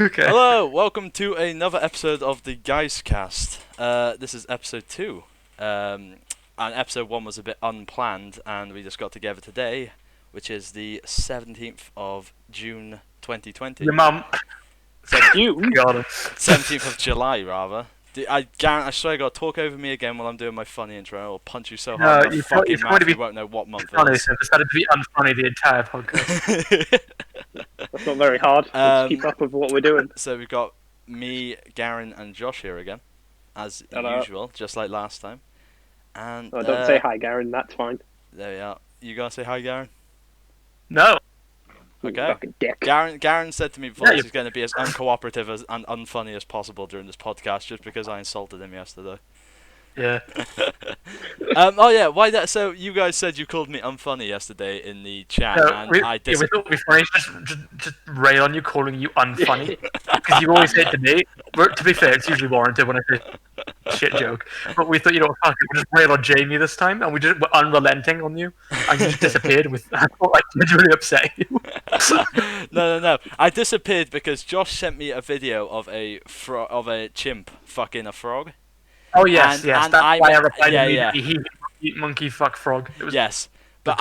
Okay. Hello, welcome to another episode of the DaGuysCast. This is episode 2. And episode 1 was a bit unplanned, and we just got together today, which is the 17th of June 2020. Your mum. June? 17th of July, rather. I swear to God, talk over me again while I'm doing my funny intro. I'll punch you so hard in the fucking mouth you won't know what month it is. So I've decided to be unfunny the entire podcast. That's not very hard. Let's keep up with what we're doing. So we've got me, Garen, and Josh here again, as usual, just like last time. And Oh, don't say hi, Garen. That's fine. There we are. You gonna say hi, Garen? No. You Okay. fucking dick. Garen said to me before this is going to be as uncooperative and unfunny as possible during this podcast, just because I insulted him yesterday. Yeah. Oh yeah, why that? So you guys said you called me unfunny yesterday in the chat, and we I thought it'd be funny just rail on you, calling you unfunny. Because you always say it to me. To be fair, it's usually warranted when I say shit joke. But we thought, fuck it, we'll just rail on Jamie this time, and were unrelenting on you. And you just disappeared I thought I literally upset you. No. I disappeared because Josh sent me a video of a chimp fucking a frog. Oh yes, and that's why I replied yeah. He monkey fuck frog. It was but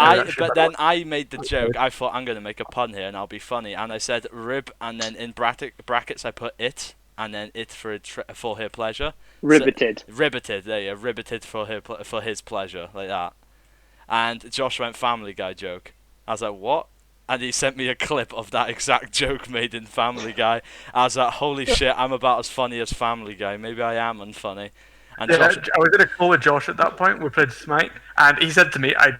then I made the joke. I thought I'm gonna make a pun here and I'll be funny, and I said rib, and then in brackets I put it, and then it for her pleasure. Riveted. So, riveted. There you go. Riveted for his pleasure, like that. And Josh went Family Guy joke. I was like, what? And he sent me a clip of that exact joke made in Family Guy. I was like, holy shit, I'm about as funny as Family Guy. Maybe I am unfunny. And yeah, Josh, I was in a call with Josh at that point. We played Smite, and he said to me, I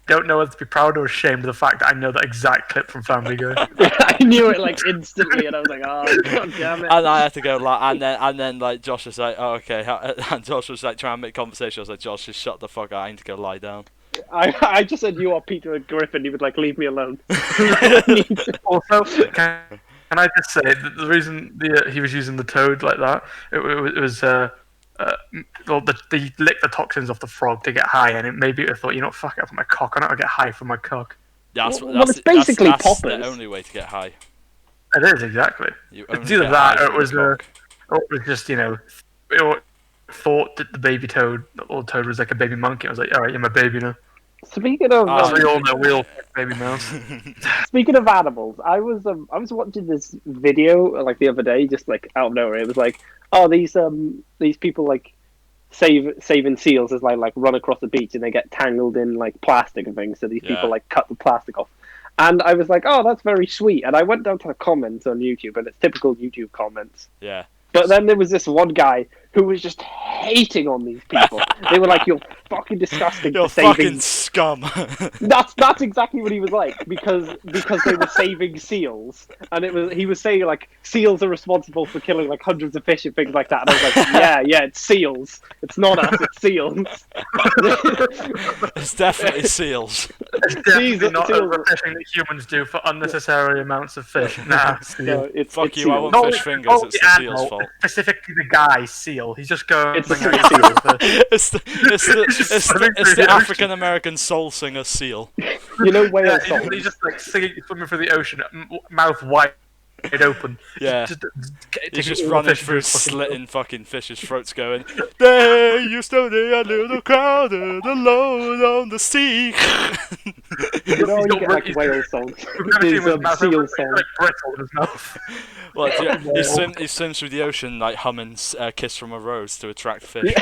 don't know whether to be proud or ashamed of the fact that I know that exact clip from Family Guy. I knew it like instantly, and I was like, "Oh, god damn it!" And I had to go and then like Josh was like, "Oh, okay," and Josh was like trying to make conversation. I was like, "Josh, just shut the fuck up. I need to go lie down." I just said you are Peter Griffin. He would like leave me alone. Also, can I just say that the reason he was using the toad like that, it was they lick the toxins off the frog to get high, and maybe I thought, fuck it, I put my cock on it, I'll get high from my cock. That's it's basically that's poppers. the only way to get high. It is, exactly. It's either that or it was just, it thought that the baby toad, the old toad, was like a baby monkey. I was like, alright, you're my baby now. Speaking of, as we all know, we all baby mouse. Speaking of animals, I was watching this video like the other day, just like out of nowhere. It was like, oh, these people like saving seals as like run across the beach and they get tangled in like plastic and things. So these people like cut the plastic off. And I was like, oh, that's very sweet. And I went down to the comments on YouTube, and it's typical YouTube comments. Yeah. But then there was this one guy who was just hating on these people. They were like, "You're fucking disgusting You're for saving." Fucking scum. That's exactly what he was like, because they were saving seals, and he was saying like seals are responsible for killing like hundreds of fish and things like that. And I was like, yeah, it's seals. It's not us. It's seals. It's definitely seals. It's definitely not overfishing that humans do for unnecessary amounts of fish. Nah, no, fuck it's you. I seals. want fish fingers. It's the seal's fault. Specifically, the guy seal. He's just going. It's the seal. It's the African American soul singer seal. You know whale songs. He's just like swimming through the ocean, mouth wide open. Yeah. He's just running through slitting fucking fish's throats going, "They used to be a little crowded alone on the sea." You know, you get like whale songs. These seal songs. Like brittle in his mouth. Well, he swims through the ocean like humming "Kiss from a Rose" to attract fish.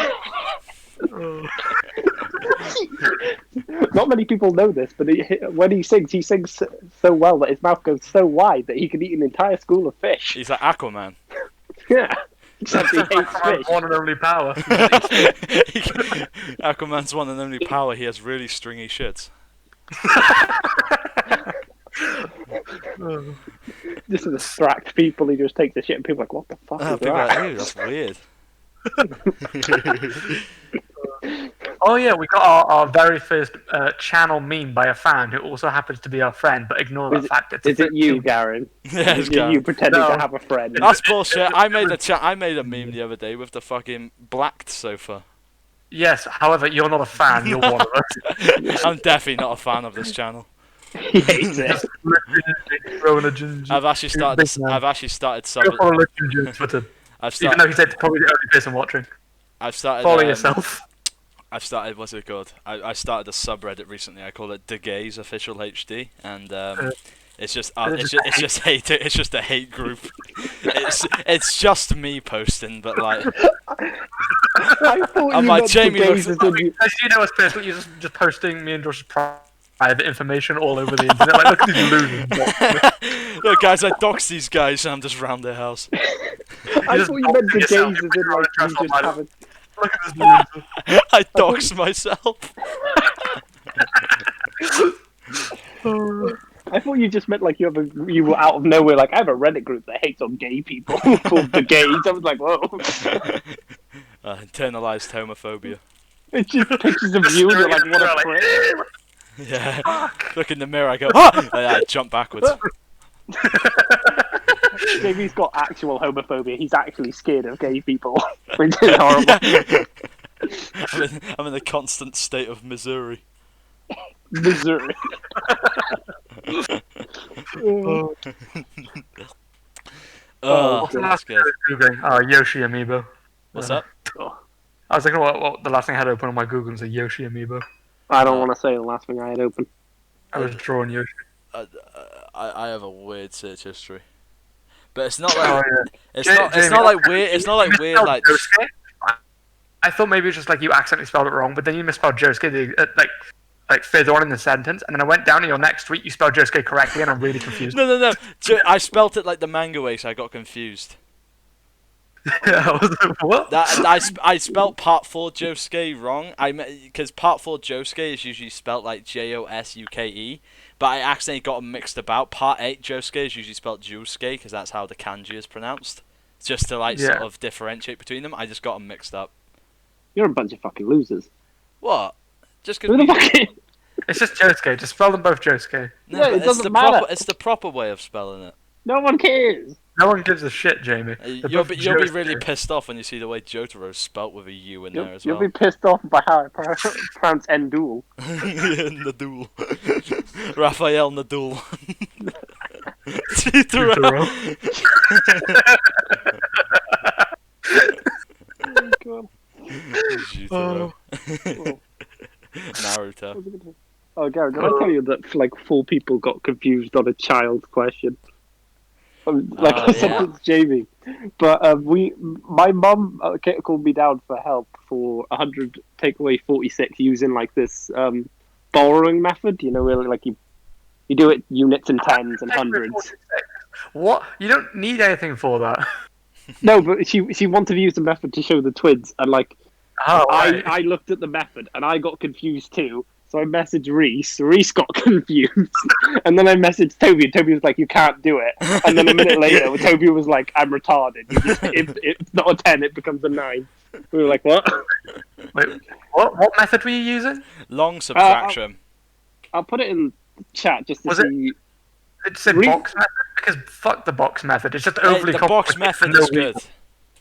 Not many people know this, but when he sings so well that his mouth goes so wide that he can eat an entire school of fish. He's like Aquaman. Yeah. Except he hates fish. One and only power. Aquaman's one and only power. He has really stringy shits. Just to distract people, he just takes the shit and people are like, what the fuck is people that? are like, "Ew, that's weird." Oh yeah, we got our very first channel meme by a fan who also happens to be our friend, but ignore the fact Is it you, Garen? Yeah, Is it you pretending to have a friend? That's bullshit. I made a meme the other day with the fucking blacked sofa. Yes, however, you're not a fan, you're one of us. I'm definitely not a fan of this channel. He hates it. Just literally throwing a ginger. I've actually started. Big man. I've actually started Go subbing. follow Ginger on Twitter. I've Even started. though he's probably the only person watching. I've started. Follow yourself. I've started. What's it called? I started a subreddit recently. I call it DaGuys Official HD, and it's just hate. It's just a hate group. it's just me posting, but like I thought I'm you like, meant Jamie the looks- gays as in you- As you know, as personally, you're just posting me and Josh's private information all over the internet. Like, look at these losers. look, guys, I dox these guys, and I'm just round their house. I just thought you meant the boxing gays yourself, as you in put your like address you on just my- haven't. Look at this loser. I dox myself. I thought you just meant like you were out of nowhere. Like I have a Reddit group that hates on gay people called the Gays. I was like, whoa. Internalized homophobia. It's just pictures of you and you're like, what a prick. Yeah. Look in the mirror, I go, ah! And I jump backwards. Jamie's got actual homophobia. He's actually scared of gay people, which is horrible. Yeah. I'm in a constant state of Missouri. Missouri. Oh, What's the that's last thing I good. was Googling? Oh, Yoshi Amiibo. What's up? I was thinking what the last thing I had open on my Google was a Yoshi Amiibo. I don't want to say the last thing I had open. I was drawing Yoshi. I have a weird search history, but it's not Oh, like yeah. it's Ja- not Jamie, like weird. It's not like You weird misspelled like. Josuke? I thought maybe it was just like you accidentally spelled it wrong, but then you misspelled Josuke like further on in the sentence, and then I went down to your next tweet, you spelled Josuke correctly, and I'm really confused. No. I spelt it like the manga way, so I got confused. I was like, what? I spelt part 4 Josuke wrong. Because part 4 Josuke is usually spelt like Josuke, but I accidentally got them mixed about. Part 8 Josuke is usually spelt Josuke because that's how the kanji is pronounced. Just to like sort Yeah. of differentiate between them, I just got them mixed up. You're a bunch of fucking losers. What? Just Who the because fuck? It's just Josuke. Just spell them both Josuke. no, Yeah, but it it's doesn't the matter. proper. It's the proper way of spelling it. No one cares. No one gives a shit, Jamie. They're You'll both be Josuke. really pissed off when you see the way Jotaro's spelt with a U in there as You'll well. be pissed off by how I pronounce Endul. Nadul. Raphael Nadul. Jutaro. Oh, God. Jutaro. Oh. Naruto. Oh, Gary, did I tell you that like 4 people got confused on a child's question? Like Oh, I said yeah. to Jamie, but my mum called me down for help for 100 take away 46 using like this borrowing method. You know, where like you do it units and tens and hundreds. What? You don't need anything for that. No, but she wanted to use the method to show the twins, and like Oh, right. I looked at the method and I got confused too. So I messaged Reese. Reese got confused, and then I messaged Toby. And Toby was like, "You can't do it." And then a minute later, Toby was like, "I'm retarded. If it's not a 10, it becomes a 9." We were like, "What?" Wait, what method were you using? Long subtraction. I'll put it in the chat just to Was it- see. It said Re- box method? Because fuck the box method. It's just Hey, overly the box complicated method for no is good. reason.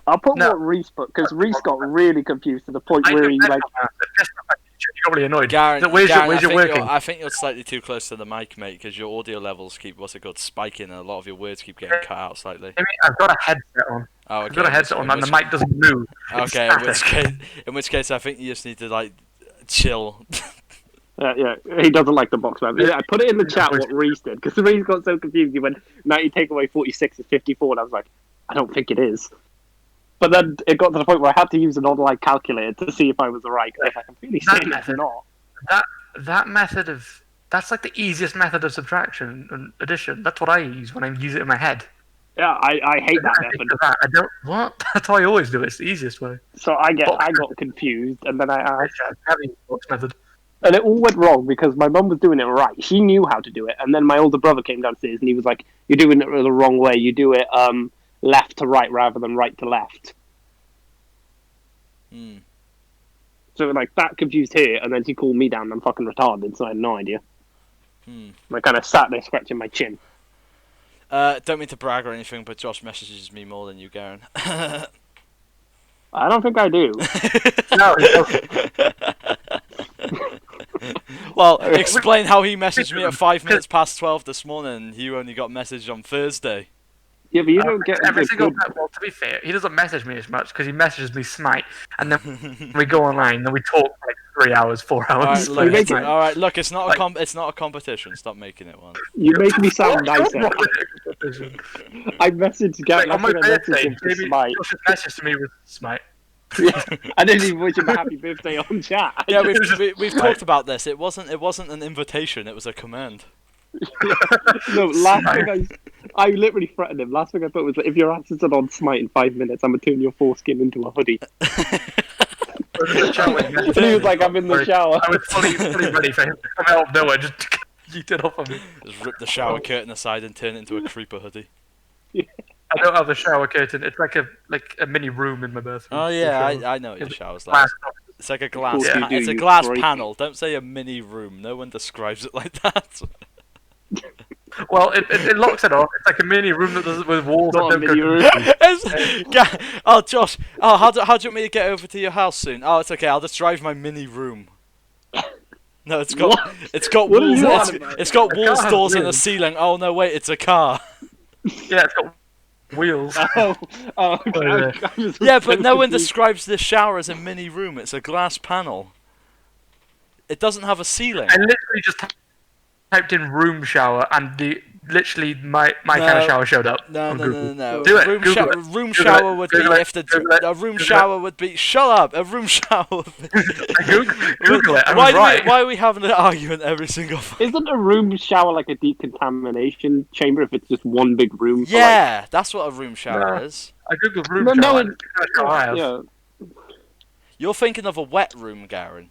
I'll put No. what Reese put because Reese got really confused to the point I where don't he know like. about that. Just the fact that you're probably annoyed. Garen, So where's Garen, your working? I think you're slightly too close to the mic, mate, because your audio levels keep, what's it called, spiking, and a lot of your words keep getting cut out slightly. Jamie, I've got a headset on. Oh, okay. I've got a headset on, and the mic doesn't move. It's Okay, static. in which case, I think you just need to like chill. Yeah, he doesn't like the box method. I put it in the chat what Reese did because Reese got so confused. He went 90 take away 46 is 54, and I was like, I don't think it is. But then it got to the point where I had to use an online calculator to see if I was right. Because I can really say That it's method. not. That method of that's like the easiest method of subtraction and addition. That's what I use when I use it in my head. Yeah, I hate that I think method. of that. I don't what. That's how I always do it. It's the easiest way. So I got confused, and then I asked, Having the box method. and it all went wrong because my mum was doing it right. She knew how to do it, and then my older brother came downstairs and he was like, "You're doing it the wrong way. You do it left to right rather than right to left." Hmm. So like that confused her, and then she called me down. And I'm fucking retarded, so I had no idea. And I kind of sat there scratching my chin. Don't mean to brag or anything, but Josh messages me more than you, Garen. I don't think I do. No, it doesn't. Well, explain how he messaged me at 5 minutes past 12 this morning, and you only got messaged on Thursday. Yeah, but you don't get every the single good... time. Well, to be fair, he doesn't message me as much because he messages me Smite, and then we go online and we talk for like 3 hours, 4 hours. All right, look, it's not it's not a competition. Stop making it one. You make me sound nicer. I messaged Gavin. On my birthday, Josh's message to me was Smite. I didn't even wish him a happy birthday on chat. Yeah, we've talked about this. It wasn't an invitation. It was a command. No, last thing I literally threatened him. Last thing I thought was that if your answers are on Smite in 5 minutes, I'm gonna turn your foreskin into a hoodie. And he was like, I'm in the shower. I was fully ready for him to come out of nowhere, just yeet it off of me. Just rip the shower curtain aside and turn it into a creeper hoodie. I don't have a shower curtain. It's like a mini room in my bathroom. Oh yeah, I know what your shower's like. It's like a glass. Yeah. It's a glass panel. Don't say a mini room. No one describes it like that. Well, it locks it off. It's like a mini room that does with walls that don't go. Oh, Josh. Oh, how do you want me to get over to your house soon? Oh, it's okay. I'll just drive my mini room. No, it's got walls. It's got walls, doors, and a ceiling. Oh no, wait, it's a car. Yeah, it's got wheels. Okay. Yeah, but no one describes this shower as a mini room. It's a glass panel. It doesn't have a ceiling. I literally just typed in room shower, and my kind of shower showed up. No. Do it. Room shower would be if a room shower would be. Shut up. A room shower. Google it. Why are we having an argument every single? Isn't a room shower like a decontamination chamber if it's just one big room? Yeah, that's what a room shower is. I googled room shower. Yeah. You're thinking of a wet room, Garen.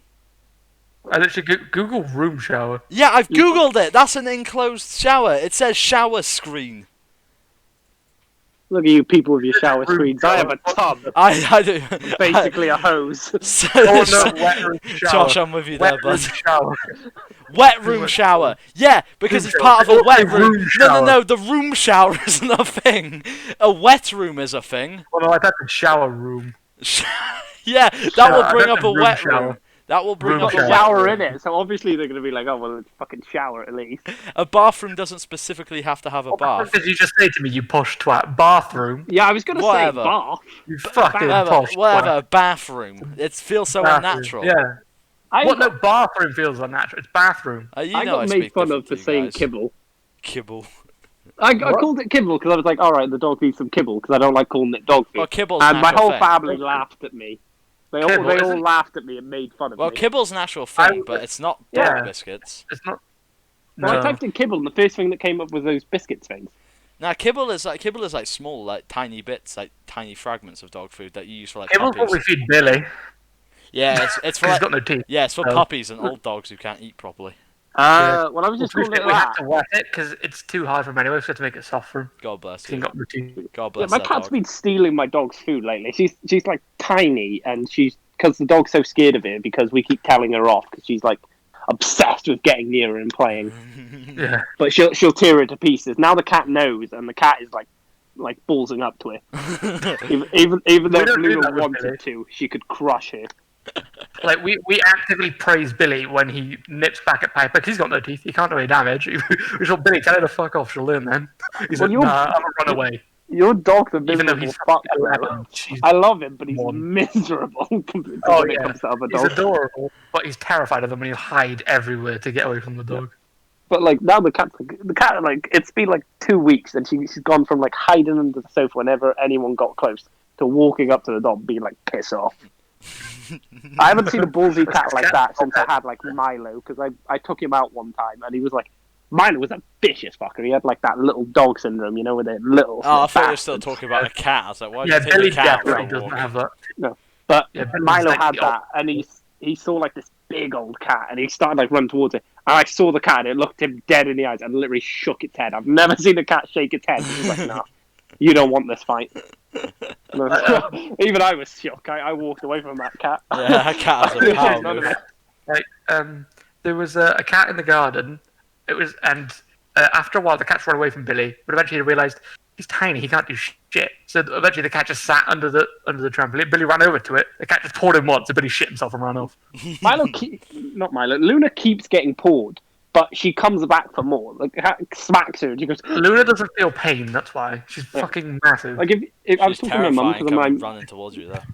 I literally Google room shower. Yeah, I've googled it. That's an enclosed shower. It says shower screen. Look at you people with your shower screens. I have a tub. I do. Basically a hose. Wet room shower. Josh, I'm with you there, bud. Shower. Wet room shower. Yeah, because it's part of a wet room. No. The room shower isn't a thing. A wet room is a thing. Well, no, that's a shower room. Yeah, that will bring up a wet room. That will bring up a shower in it, so obviously they're going to be like, oh, well, it's a fucking shower at least. A bathroom doesn't specifically have to have a bath. What did you just say to me, you posh twat? Bathroom? Yeah, I was going to say bath. You fucking posh twat. Bathroom. It feels so unnatural. Yeah. No, bathroom feels unnatural. It's bathroom. I got made fun of for saying kibble. Kibble. I called it kibble because I was like, alright, the dog needs some kibble because I don't like calling it dog food. Well, kibble's and my whole family laughed at me. They all laughed at me and made fun of me. Well, kibble's an actual thing, but it's not dog biscuits. It's not. No. Well, I typed in kibble, and the first thing that came up was those biscuits things. Now, kibble is like small, like tiny bits, like tiny fragments of dog food that you use for like Kibble's puppies. what we feed Billy. Yeah, it's for he's like, got no teeth. Yeah, it's for puppies and old dogs who can't eat properly. Well, I was just calling it that. We have to wet it because it's too hard for him anyway, so we have to make it soft for him. God bless you. God bless my cat's been stealing my dog's food lately. She's like tiny, and because the dog's so scared of it because we keep telling her off because she's like obsessed with getting near her and playing. Yeah. But she'll tear it to pieces. Now the cat knows, and the cat is like ballsing up to it. even though Luna wanted to, she could crush her. Like we actively praise Billy when he nips back at Piper because he's got no teeth. He can't do any damage. We told Billy, tell her to fuck off. She'll learn then. He's like, nah, I'm gonna run away. Your dog's a miserable even though he's fuck. I love him, but he's miserable. Oh yeah, he's adorable, but he's terrified of them and he'll hide everywhere to get away from the dog. But like now the cat it's been like 2 weeks and she's gone from like hiding under the sofa whenever anyone got close to walking up to the dog being like piss off. I haven't seen a ballsy cat like that since I had like Milo because I took him out one time and he was like Milo was a vicious fucker. He had like that little dog syndrome, you know, with it little. Oh, I thought you were still talking about a cat. I was like, why? Yeah, did you Billy take the cat definitely doesn't have that. No, but Milo like had that, and he saw like this big old cat, and he started like running towards it. And I saw the cat, and it looked him dead in the eyes, and literally shook its head. I've never seen a cat shake its head. It was like, nah, you don't want this fight. Even I was shocked. I walked away from that cat. Yeah, that cat has a power move. Like, there was a cat in the garden. After a while, the cats ran away from Billy, but eventually he realised he's tiny. He can't do shit. So eventually the cat just sat under the trampoline. Billy ran over to it. The cat just pawed him once, and Billy shit himself and ran off. Not Milo. Luna keeps getting pawed, but she comes back for more. Like smacks her, and she goes. Luna doesn't feel pain. That's why she's fucking massive. Like if I was She's talking to my mum terrifying because running towards you there.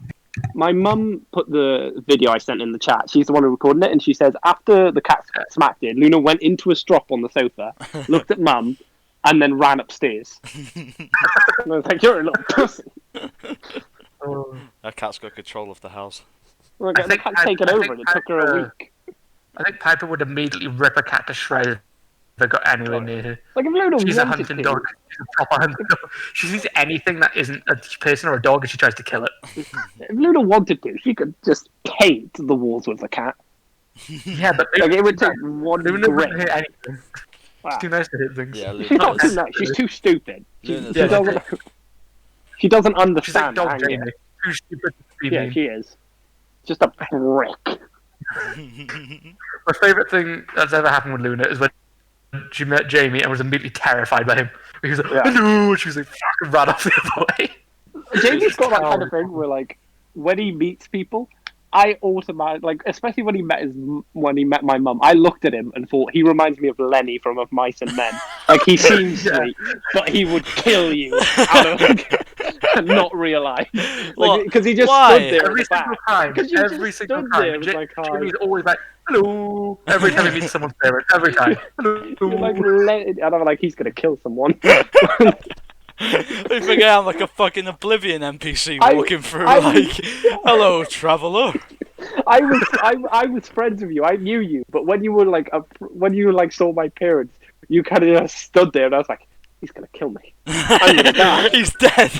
my mum put the video I sent in the chat. She's the one who recorded it, and she says after the cat smacked it, Luna went into a strop on the sofa, looked at mum, and then ran upstairs. And I was like, "You're a little pussy." That cat's got control of the house. Like, the cat's taken over, and it took her a week. I think Piper would immediately rip a cat to shreds if they got anywhere near her. Like if Luna She's a wanted hunting to, dog. She's a proper hunting dog. She sees anything that isn't a person or a dog and she tries to kill it. if Luna wanted to, she could just paint the walls with the cat. Yeah, but Like it would take one Luna grip. wouldn't hit anything. Wow. She's too nice to hit things. Yeah, She's not too Luna's, nice. She's too stupid. Luna's Yeah, She doesn't She's like understand dog anger. Jamie. Too stupid to be Yeah, mean. she is. Just a brick. My favourite thing that's ever happened with Luna is when she met Jamie and was immediately terrified by him. He was like, hello, and she was like, fucking ran off the other way. Jamie's got that kind of thing where, like, when he meets people, I automatically, like, especially when he met my mum, I looked at him and thought, he reminds me of Lenny from Of Mice and Men. Like, he seems sweet, but he would kill you out of, and not realise. Like, because he just stood there Every single time. Every single time. Jamie's always like, hello. Every time he meets someone's parent. Every time. Hello. Like, and I'm like, he's going to kill someone. I forget I'm like a fucking Oblivion NPC walking through like, hello, traveller. I was friends with you. I knew you, but when you were like saw my parents, you kind of just stood there, and I was like, he's gonna kill me. I'm gonna die. He's dead.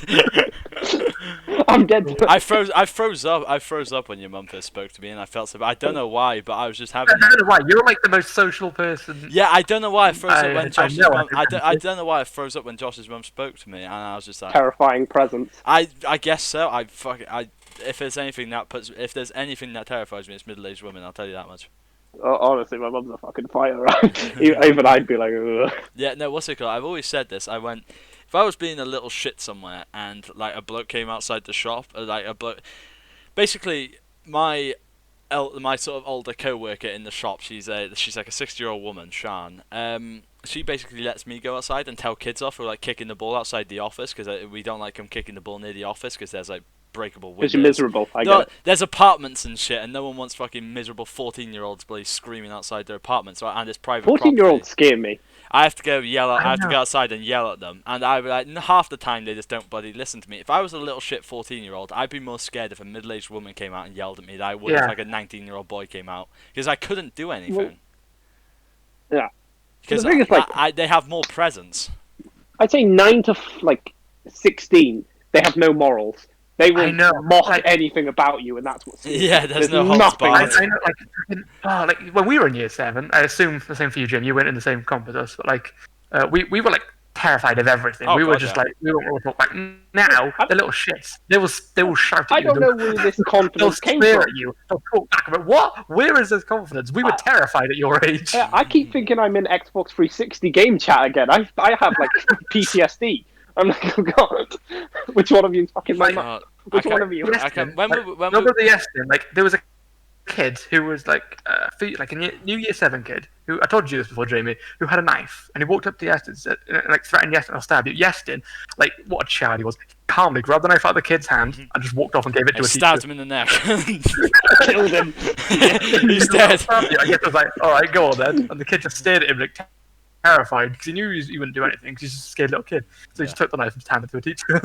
I'm dead. I froze up when your mum first spoke to me, and I felt so bad. I don't know why, but I was just having. I don't know why. You're like the most social person. Yeah, I don't know why I froze up when Josh's mum. I don't know why I froze up when Josh's mum spoke to me, and I was just like. Terrifying presence. I guess so. If there's anything that terrifies me, it's middle-aged women. I'll tell you that much. Honestly, my mum's a fucking fighter. Even I'd be like, ugh. Yeah, no, what's it called? I've always said this. If I was being a little shit somewhere and like a bloke came outside the shop, basically my sort of older co-worker in the shop, she's like a 60-year-old woman, Shan. She basically lets me go outside and tell kids off who are like kicking the ball outside the office because we don't like them kicking the ball near the office because there's like breakable windows. Because you're miserable. I get it. There's apartments and shit, and no one wants fucking miserable 14-year-olds bloody screaming outside their apartments, right? And it's private 14-year-olds scare me. I have to go outside and yell at them, and I be like, half the time they just don't bloody listen to me. If I was a little shit 14-year-old, I'd be more scared if a middle-aged woman came out and yelled at me than I would if like a 19-year-old boy came out, because I couldn't do anything. Well, yeah. Because the thing is, they have more presence. I'd say 9 to 16, they have no morals. They will mock anything about you, and that's what's. Yeah, there's no holds barred. I know, like when we were in year 7, I assume the same for you, Jim. You went in the same comp as us, but like we were like terrified of everything. We were just like we won't want to talk back. Now the little shits, they will shout at you. I don't know where this confidence came from. At you. They'll talk back about what? Where is this confidence? We were terrified at your age. Yeah, I keep thinking I'm in Xbox 360 game chat again. I have like PTSD. I'm like, oh god, which one of you is fucking my mum? Which one of you? Remember the Eston? Like there was a kid who was like a new year 7 kid who I told you this before, Jamie, who had a knife and he walked up to Yeston and said, like threatened Yeston, I'll stab you. Yeston, like what a child he was, calmly grabbed the knife out of the kid's hand and just walked off and gave it to a teacher. Stabbed him in the neck. Killed him. He's dead. I guess I was like, all right, go on then. And the kid just stared at him like terrified because he knew he wouldn't do anything because he's just a scared little kid. So he just took the knife and just handed it to a teacher.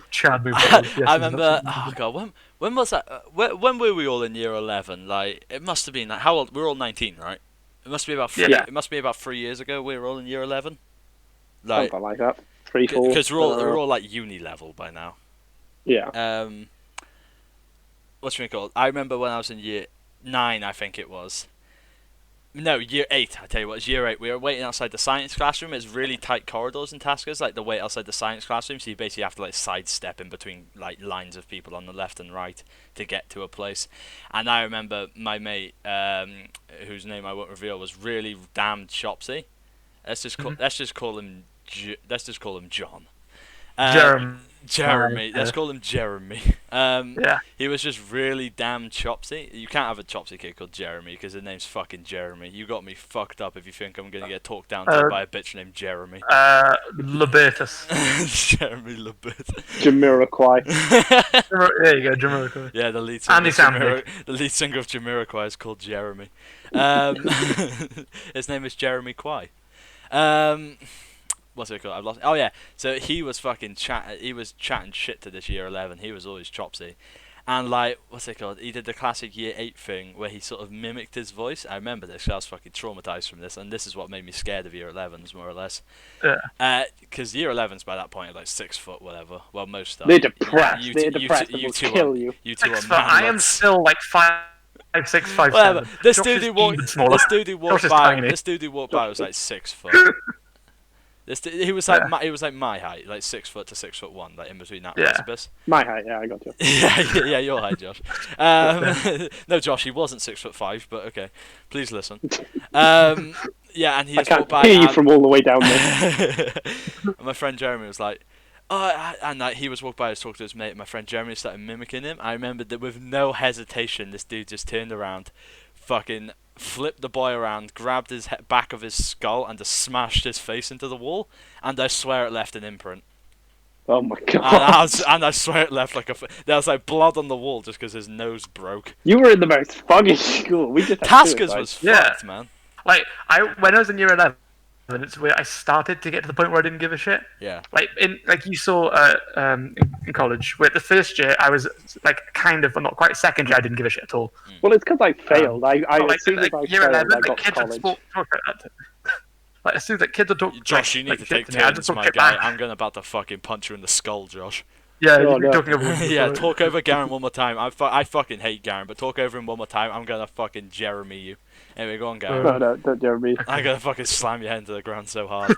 Chad moved on. Yes, I remember. Oh god, when was that? When were we all in year 11? Like it must have been like how old? We were all 19, right? It must be about It must be about 3 years ago. We were all in year 11. Like, something like that. 3, 4. Because we're all like uni level by now. Yeah. What's it called? I remember when I was in year 9, I think it was. No, year 8, I tell you what, it's year 8. We were waiting outside the science classroom. It's really tight corridors in Taskers, like the wait outside the science classroom, so you basically have to like sidestep in between like lines of people on the left and right to get to a place. And I remember my mate, whose name I won't reveal, was really damned shopsy. Let's just call him John. Jeremy. Let's call him Jeremy. Yeah. He was just really damn chopsy. You can't have a chopsy kid called Jeremy because his name's fucking Jeremy. You got me fucked up if you think I'm gonna get talked down to by a bitch named Jeremy. Libertus. Jeremy LeBit. Jamiroquai. There you go, Jamiroquai. Yeah, the lead singer. Andy Samberg. The lead singer of Jamiroquai is called Jeremy. His name is Jeremy Quay. What's it called? I've lost. Oh yeah. So he was fucking He was chatting shit to this year 11. He was always chopsy, and like, what's it called? He did the classic year 8 thing where he sort of mimicked his voice. I remember this. I was fucking traumatized from this, and this is what made me scared of year 11s more or less. Yeah. Because year 11s by that point are like 6 foot whatever. Well, most stuff. They're depressed. They're depressed. They will two kill are, you. You two are 6 foot. I am still like 5'6", 5'7". Whatever. This Josh dude is who walked. even smaller. This dude who walked Josh is by. tiny. This dude who walked by was like 6 foot. He was like he was like my height, like 6 foot to 6'1", like in between that precipice. My height, yeah, I got you. yeah, your height, Josh. No, Josh, he wasn't 6'5", but okay, please listen. Yeah, and he I just walked can't by. hear you from all the way down there. And my friend Jeremy was like, oh, and like, he was walked by, I was talking to his mate, and my friend Jeremy started mimicking him. I remembered that with no hesitation, this dude just turned around, fucking flipped the boy around, grabbed his back of his skull, and just smashed his face into the wall. And I swear it left an imprint. Oh my god. And I swear it left like there was like blood on the wall just because his nose broke. You were in the most foggy school. We just had Taskers was Yeah. fucked, man. Like when I was in year 11, it's where I started to get to the point where I didn't give a shit. Yeah. Like you saw in college, where the first year I was like kind of, but not quite. Second year I didn't give a shit at all. Well, it's because I failed. But, As soon as I year failed, 11, I got to kids would college. talk about that. Like as soon as like kids would talk, Josh, you need like, to shit take to me, I turns, just talk my shit guy. back. I'm going about to fucking punch you in the skull, Josh. Yeah, Oh, you're no. talking over. Yeah, talk over Garen one more time. I fucking hate Garen, but talk over him one more time. I'm gonna fucking Jeremy you. Anyway, go on, Garen. No, don't Jeremy. I'm gonna fucking slam your head into the ground so hard.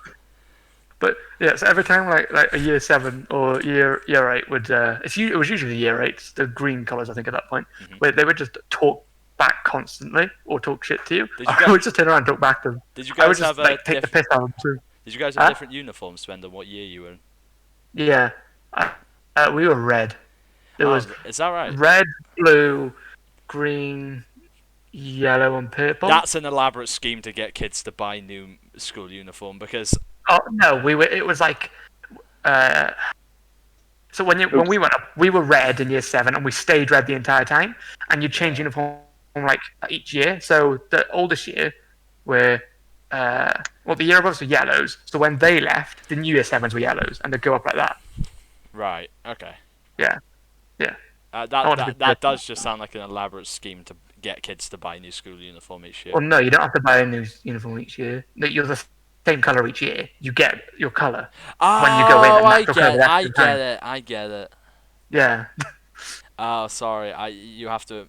But yeah, so every time like a year 7 or year 8 would it was usually year 8, the green colours I think at that point, where they would just talk back constantly or talk shit to you. Did you I would just turn around and talk back to them. Did you I would guys just have like take the piss out of them too. Did you guys have different uniforms depending on what year you were in? Yeah, we were red. It was Is that right? red, blue, green, yellow, and purple. That's an elaborate scheme to get kids to buy new school uniform because Oh no, it was like. So when we went up, we were red in year 7, and we stayed red the entire time. And you change uniform like each year. So the oldest year were the year above were yellows. So when they left, the new year 7s were yellows, and they go up like that. right, okay. Yeah. That does just sound like an elaborate scheme to get kids to buy new school uniform each year. Well, no, you don't have to buy a new uniform each year. You're the same color each year. You get your color when you go in. And I get it. Yeah. Oh, sorry. You have to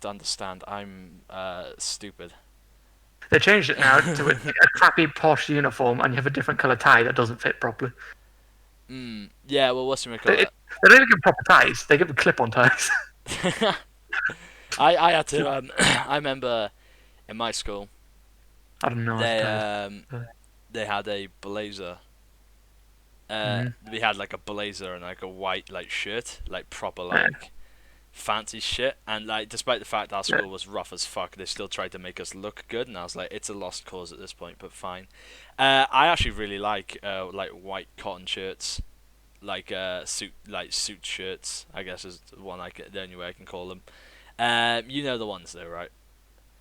understand. I'm stupid. They changed it now to a crappy posh uniform, and you have a different color tie that doesn't fit properly. Yeah. Well, what's the call it? They don't even give proper ties. They give them clip-on ties. I had to. I remember in my school. I don't know. They had a blazer. We had like a blazer and like a white like shirt, like proper like fancy shit. And like, despite the fact our school was rough as fuck, they still tried to make us look good. And I was like, it's a lost cause at this point, but fine. I actually really like white cotton shirts, like suit shirts. I guess is the only way I can call them. You know the ones though, right?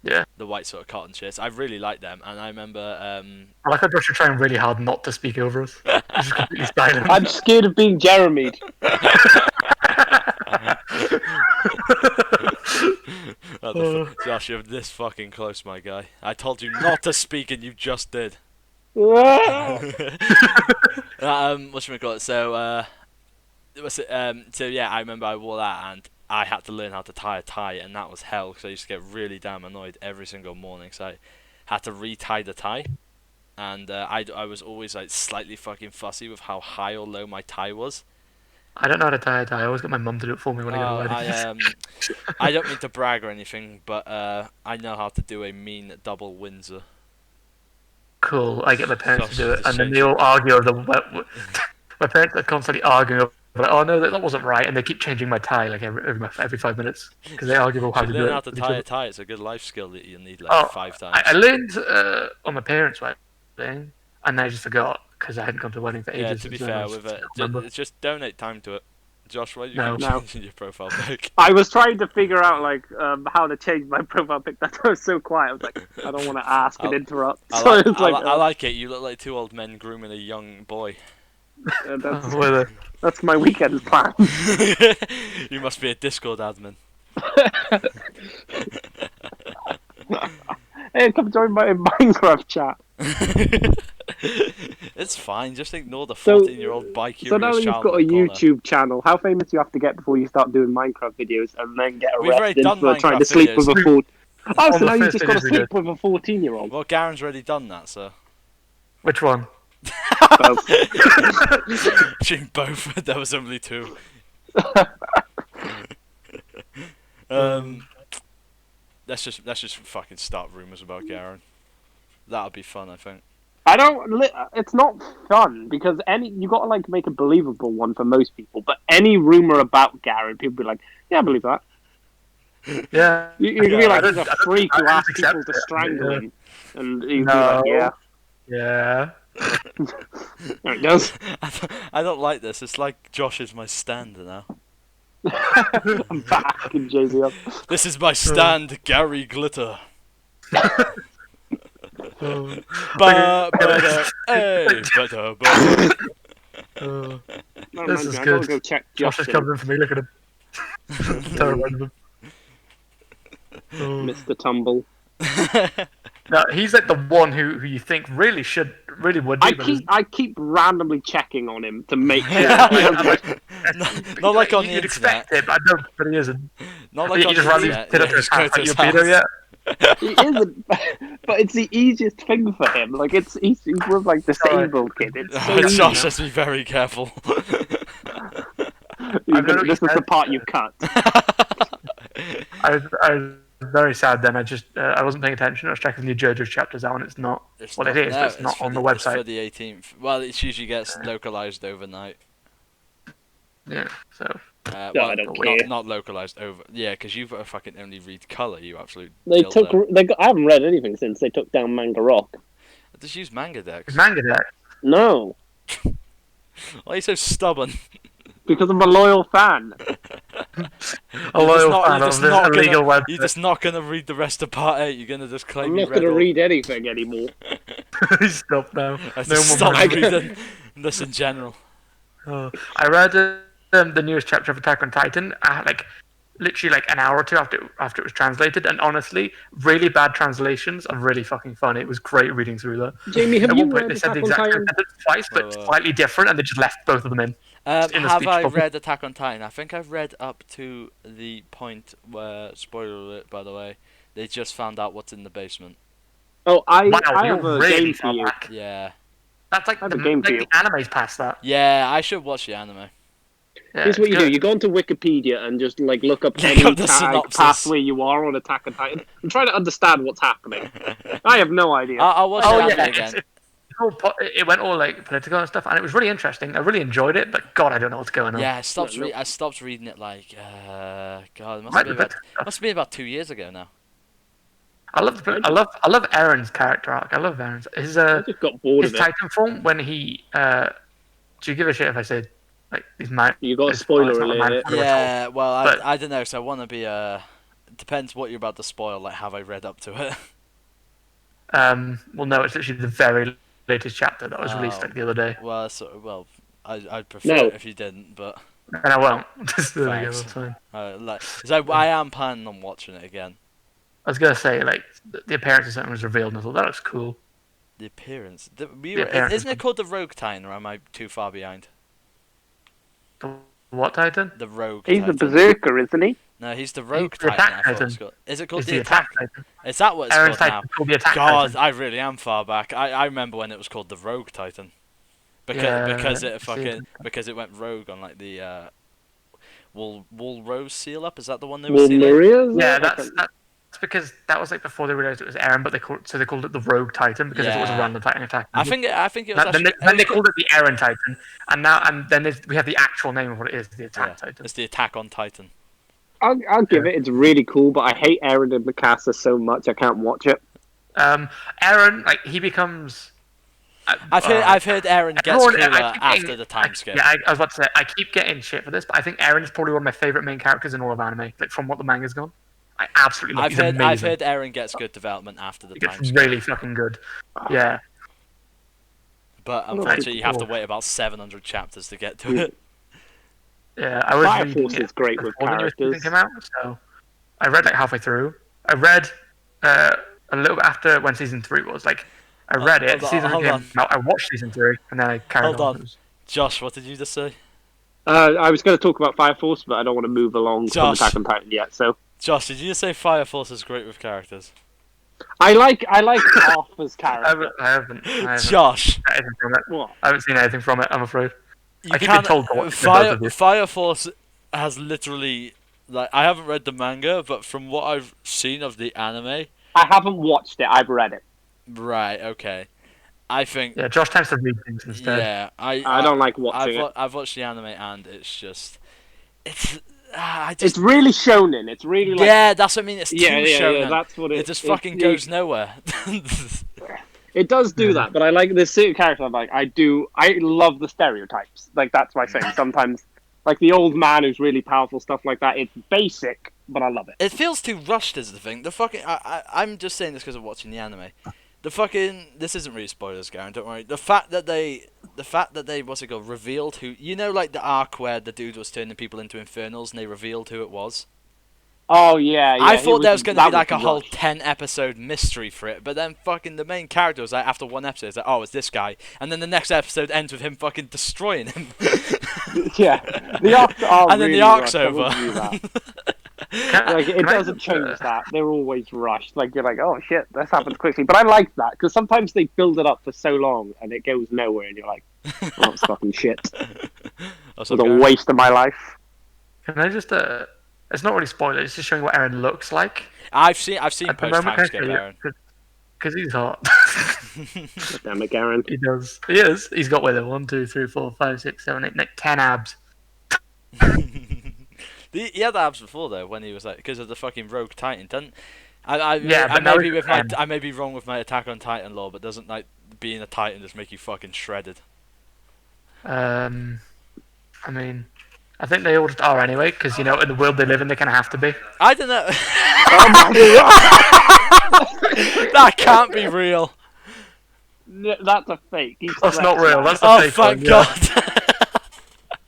Yeah. The white sort of cotton shirts. I really like them, and I remember. I like how Josh are trying really hard not to speak over us. He's just completely silent. I'm scared of being Jeremied. Josh, you're this fucking close, my guy. I told you not to speak, and you just did. Whatchamacallit? So yeah, I remember I wore that, and I had to learn how to tie a tie, and that was hell because I used to get really damn annoyed every single morning. So I had to re-tie the tie, and I was always like slightly fucking fussy with how high or low my tie was. I don't know how to tie a tie. I always get my mum to do it for me when I go to weddings. I don't mean to brag or anything, but I know how to do a mean double Windsor. Cool. I get my parents Josh to do it, is and then they all argue over My parents are constantly arguing over, like, oh no, that wasn't right, and they keep changing my tie like every 5 minutes because they argue about how You to should do learn it how to with each tie other. a tie. It's a good life skill that you need like Oh, 5 times. I learned on my parents' wedding, and I just forgot because I hadn't gone to a wedding for Yeah, ages. to be so I fair, just with it, can't remember. just donate time to it. Josh, why do you No. keep No. changing your profile pic? I was trying to figure out how to change my profile pic. That's why I was so quiet. I was like, I don't want to ask and interrupt. So I was like, I like it. You look like two old men grooming a young boy. With that's my weekend plan. You must be a Discord admin. Hey, come join my Minecraft chat. It's fine. Just ignore the So- 14-year-old bi-curious So now that you've child got a in the corner. YouTube channel, how famous do you have to get before you start doing Minecraft videos and then get We've already arrested done for trying to Minecraft sleep videos. with a 14? Oh, On so the now you first just got to videos we sleep with a 14-year-old. Well, Garen's already done that, so. which one? Ching both. There was only two. Let's just fucking start rumors about Garen. That'll be fun, I think. I don't. It's not fun because you got to like make a believable one for most people. But any rumor about Garen, people be like, "Yeah, I believe that." Yeah. You can be like, I "He's a don't- freak I who don't asks people accept to it. strangle Yeah. him," and he'd be No. like, "Yeah, Yeah. no, it does." I don't like this. It's like Josh is my stand now. I'm backing Jay-Z up. This is my stand, Gary Glitter. Oh. Hey, Oh. No, This man, is I good. gotta go check Josh is Justin, coming for me. Look at him. Terrible. Oh. Mr. Tumble. No, he's like the one who you think really would be. I keep randomly checking on him to make sure. Not like on the you'd internet. expect it, but I don't. But he isn't. Not like You on just the randomly internet. sit Yeah, up to his just go house. to Like, his you Peter house. yet? He isn't, but it's the easiest thing for him. Like he's with like disabled kid. It's so easy. Josh, let's be very careful. This is the part you cut. I was very sad then. I wasn't paying attention. I was checking the new JoJo chapters out, and it's not. It's Well, not, it is, no, but it's not on the It's for website. the 18th. Well, it usually gets localized overnight. Yeah, so No, Well, I don't care. not localized over. Yeah, because you fucking only read color. You absolute. They dildo. took. I haven't read anything since they took down Manga Rock. Just use manga decks. it's manga deck. No, Why are you so stubborn? because I'm a loyal fan. A loyal fan you're of just this not illegal gonna, website. You're just not gonna read the rest of part 8. You're gonna just claim I'm you not going to all. read anything anymore. Stop now. I No just more stop manga. reading this in general. Oh, I read the newest chapter of Attack on Titan, literally like an hour or two after it was translated, and honestly, really bad translations are really fucking fun. It was great reading through that. Jamie, have At you one point, read they said the Attack on exact Titan? same sentence twice, but Whoa. slightly different, and they just left both of them in. in the Have speech I bubble. read Attack on Titan? I think I've read up to the point where, spoiler alert, by the way, they just found out what's in the basement. Oh, I Wow, have you're a really game for far you. back. Yeah. That's like I have the a game for like you. the anime's past that. Yeah, I should watch the anime. Yeah, Here's what it's you do: good. you go onto Wikipedia and just like look up Look any up the tag synopsis. past where you are on Attack on Titan. I'm trying to understand what's happening. I have no idea. I'll watch Oh the yeah, anime again. it went all like political and stuff, and it was really interesting. I really enjoyed it, but God, I don't know what's going on. Yeah, No. I stopped reading it like God, it must Might be be better stuff. must be about 2 years ago now. I love Aaron's character arc. I love Aaron's his I just got bored his of it. Titan form when he do you give a shit if I say like he's mad? You got a spoiler alert. Yeah, well, But- I don't know. So I want to be depends what you're about to spoil. Like, have I read up to it? Well, no, it's literally the very latest chapter that was released Oh. like the other day, I'd prefer No. it if you didn't, but and I won't. Just there we go. Thanks. That's fine. so I am planning on watching it again. I was gonna say like the appearance of something was revealed, and I thought that looks cool. The appearance, appearance isn't is- it called the Rogue Titan, or am I too far behind? The what Titan? The Rogue. He's the Titan. berserker, isn't he? No, he's the Rogue the Titan. Attack I thought Titan. it's called. Is it called It's the Attack? Titan. Is that what it's Aaron's called Titan now? is called the Attack God, Titan. I really am far back. I remember when it was called the Rogue Titan, because Yeah, it went rogue on like the Wool Rose seal up. Is that the one they were Well, sealing? Maria's. Yeah, that's because that was like before they realized it was Eren, but they called it the Rogue Titan because it was a Yeah. random Titan attack. I think it was Then actually. they called it the Eren Titan, and then we have the actual name of what it is, the Attack Titan. It's the Attack on Titan. I'll give it. It's really cool, but I hate Eren and Mikasa so much I can't watch it. Eren, like he becomes. I've heard Eren gets everyone- cooler I keep after getting- the time skip. Yeah, I was about to say I keep getting shit for this, but I think Eren is probably one of my favorite main characters in all of anime. Like from what the manga's gone, I absolutely love. I've heard Eren gets good development after the He time gets skip. really fucking good. Yeah. But unfortunately, you have to wait about 700 chapters to get to it. Yeah, I was Fire reading Force it is great with before the newest season characters. came out, so I read like halfway through. I read a little bit after when season 3 was. Like, I read it. Season 3 came out. I watched season 3, and then I carried Hold on. on. Josh, what did you just say? I was going to talk about Fire Force, but I don't want to move along from Josh. Attack on Titan yet. So Josh, did you just say Fire Force is great with characters? I like Arthur's character. I haven't. Josh, Anything from it. What? I haven't seen anything from it. I'm afraid. you I keep being can't. told to watch it, both of you. Fire Force has literally, like, I haven't read the manga, but from what I've seen of the anime, I haven't watched it. I've read it. right? Okay, I think. Yeah, Josh tends to read things instead. Yeah, I don't like watching it. I've watched the anime and it's just, it's. It's really shonen. It's really like Yeah, that's what I mean. It's too shonen. yeah. That's what It just fucking goes nowhere. It does do that, but I like this certain character. I'm like, I love the stereotypes. Like that's my thing. Sometimes, like the old man who's really powerful, stuff like that. It's basic, but I love it. It feels too rushed, is the thing. The fucking. I'm just saying this because I'm watching the anime. The fucking. This isn't really spoilers, Garen. Don't worry. The fact that they, what's it called, revealed who. You know, like the arc where the dude was turning people into infernals, and they revealed who it was. Oh yeah. I thought there was going to be like a whole rushed. 10-episode mystery for it, but then fucking the main character was like, after one episode, it's like, oh, it's this guy, and then the next episode ends with him fucking destroying him. Yeah, the arcs are And then really the arc's rushed, I will over. give you that. Like it doesn't change that. They're always rushed. Like you're like, oh shit, this happens quickly. But I like that because sometimes they build it up for so long and it goes nowhere, and you're like, oh, it's fucking shit. It's a waste of my life. Can I just it's not really spoiler. It's just showing what Eren looks like. I've seen At the post moment, time skip, Aaron. because he's hot. God damn it, Garen. He does. He is. He's got with it 1, 2, 3, 4, 5, 6, 7, 8, 9, 10 abs. He had abs before though, when he was like, because of the fucking Rogue Titan. Doesn't Yeah, but now he's I may be wrong with my Attack on Titan lore, but doesn't like being a Titan just make you fucking shredded? I mean, I think they all just are anyway, because you know, in the world they live in, they kind of have to be. I don't know. Oh my god! That can't be real. That's a fake. He's That's not correct. real. That's a Oh, fake thank one, yeah. God.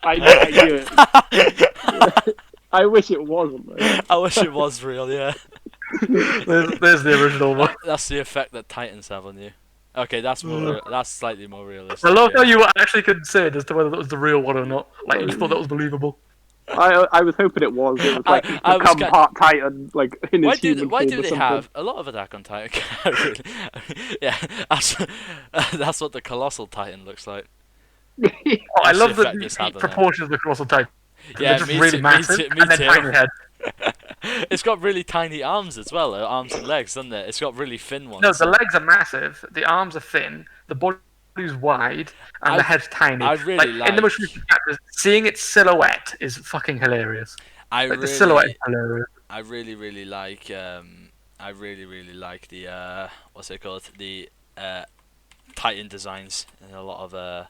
I knew it. I wish it wasn't. Though. I wish it was real, yeah. There's the original one. That's the effect that Titans have on you. Okay, that's that's slightly more realistic. I love yeah. how you were actually concerned as to whether that was the real one or not. Like, you just thought that was believable. I was hoping it was. It was like I was become gonna- part Titan, like in his human Why form do or they something. have a lot of Attack on Titan? Yeah, that's what the Colossal Titan looks like. Oh, I That's love the the effect this had on it. proportions of the colossal type. Yeah, They're just me really too, me massive, too, me and then too. tiny head. It's got really tiny arms as well, arms and legs, doesn't it? It's got really thin ones. No, the legs are massive, the arms are thin, the body's wide, and the head's tiny. I really in the most recent chapters, seeing its silhouette is fucking hilarious. The silhouette is hilarious. I really like the what's it called, the Titan designs in a lot of the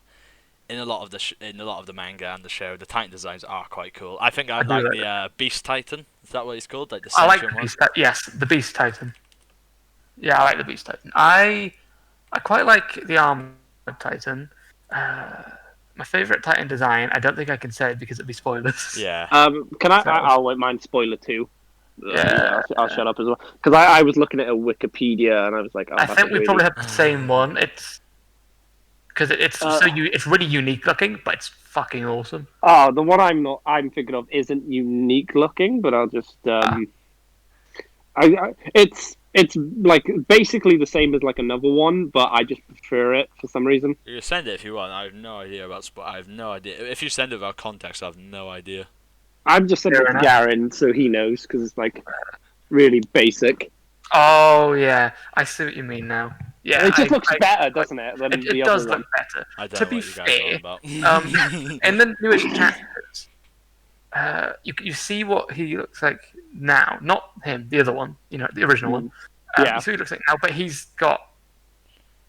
manga and the show. The Titan designs are quite cool. I think I do like like the Beast Titan. Is that what he's called? Like the I like sentient the one? Beast yes, the Beast Titan. Yeah, I like the Beast Titan. I quite like the Armored Titan. My favourite Titan design, I don't think I can say it because it'd be spoilers. Yeah. Can I? So- I won't mind spoiler 2. Yeah, I'll shut up as well because I was looking at a Wikipedia and I was like, oh, I that's think we really... probably have the same one. It's because it's it's really unique looking, but it's fucking awesome. Oh, the one I'm thinking of isn't unique looking, but I'll just it's like basically the same as like another one, but I just prefer it for some reason. You can send it if you want. I have no idea about I have no idea. If you send it without context, I have no idea. I'm just sending Fair it to enough. Garen so he knows because it's like really basic. Oh yeah, I see what you mean now. Yeah, It just looks better, doesn't it, than It the does other look one? better. I don't To know be what you guys are on fair, about. in the newest chapters, you see what he looks like now. Not him, the other one. You know, the original one. Yeah. You see what he looks like now, but he's got.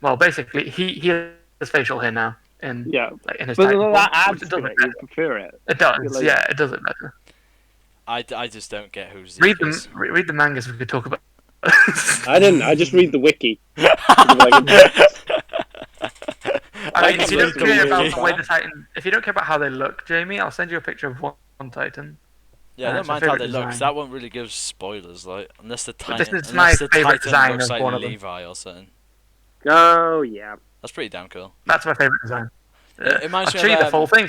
Well, basically, he has facial hair now in Yeah. in his But Titan form, that which adds it to does look it. You better. prefer it. It does, You're like- yeah, it does look better. I just don't get who Zeke Read them, is. read the mangas. We could talk about. I didn't. I just read the wiki. I mean, I if you don't can care read about the the way wiki. the Titan, if you don't care about how they look, Jamie, I'll send you a picture of one Titan. Yeah, I don't it's my mind how they favourite look. 'Cause design. that won't really give spoilers, like unless the But this Titan, is my unless the favourite Titan design looks of like one of them. Levi or something. Oh yeah. That's pretty damn cool. That's my favourite design. It reminds I'll me show you of, the full thing,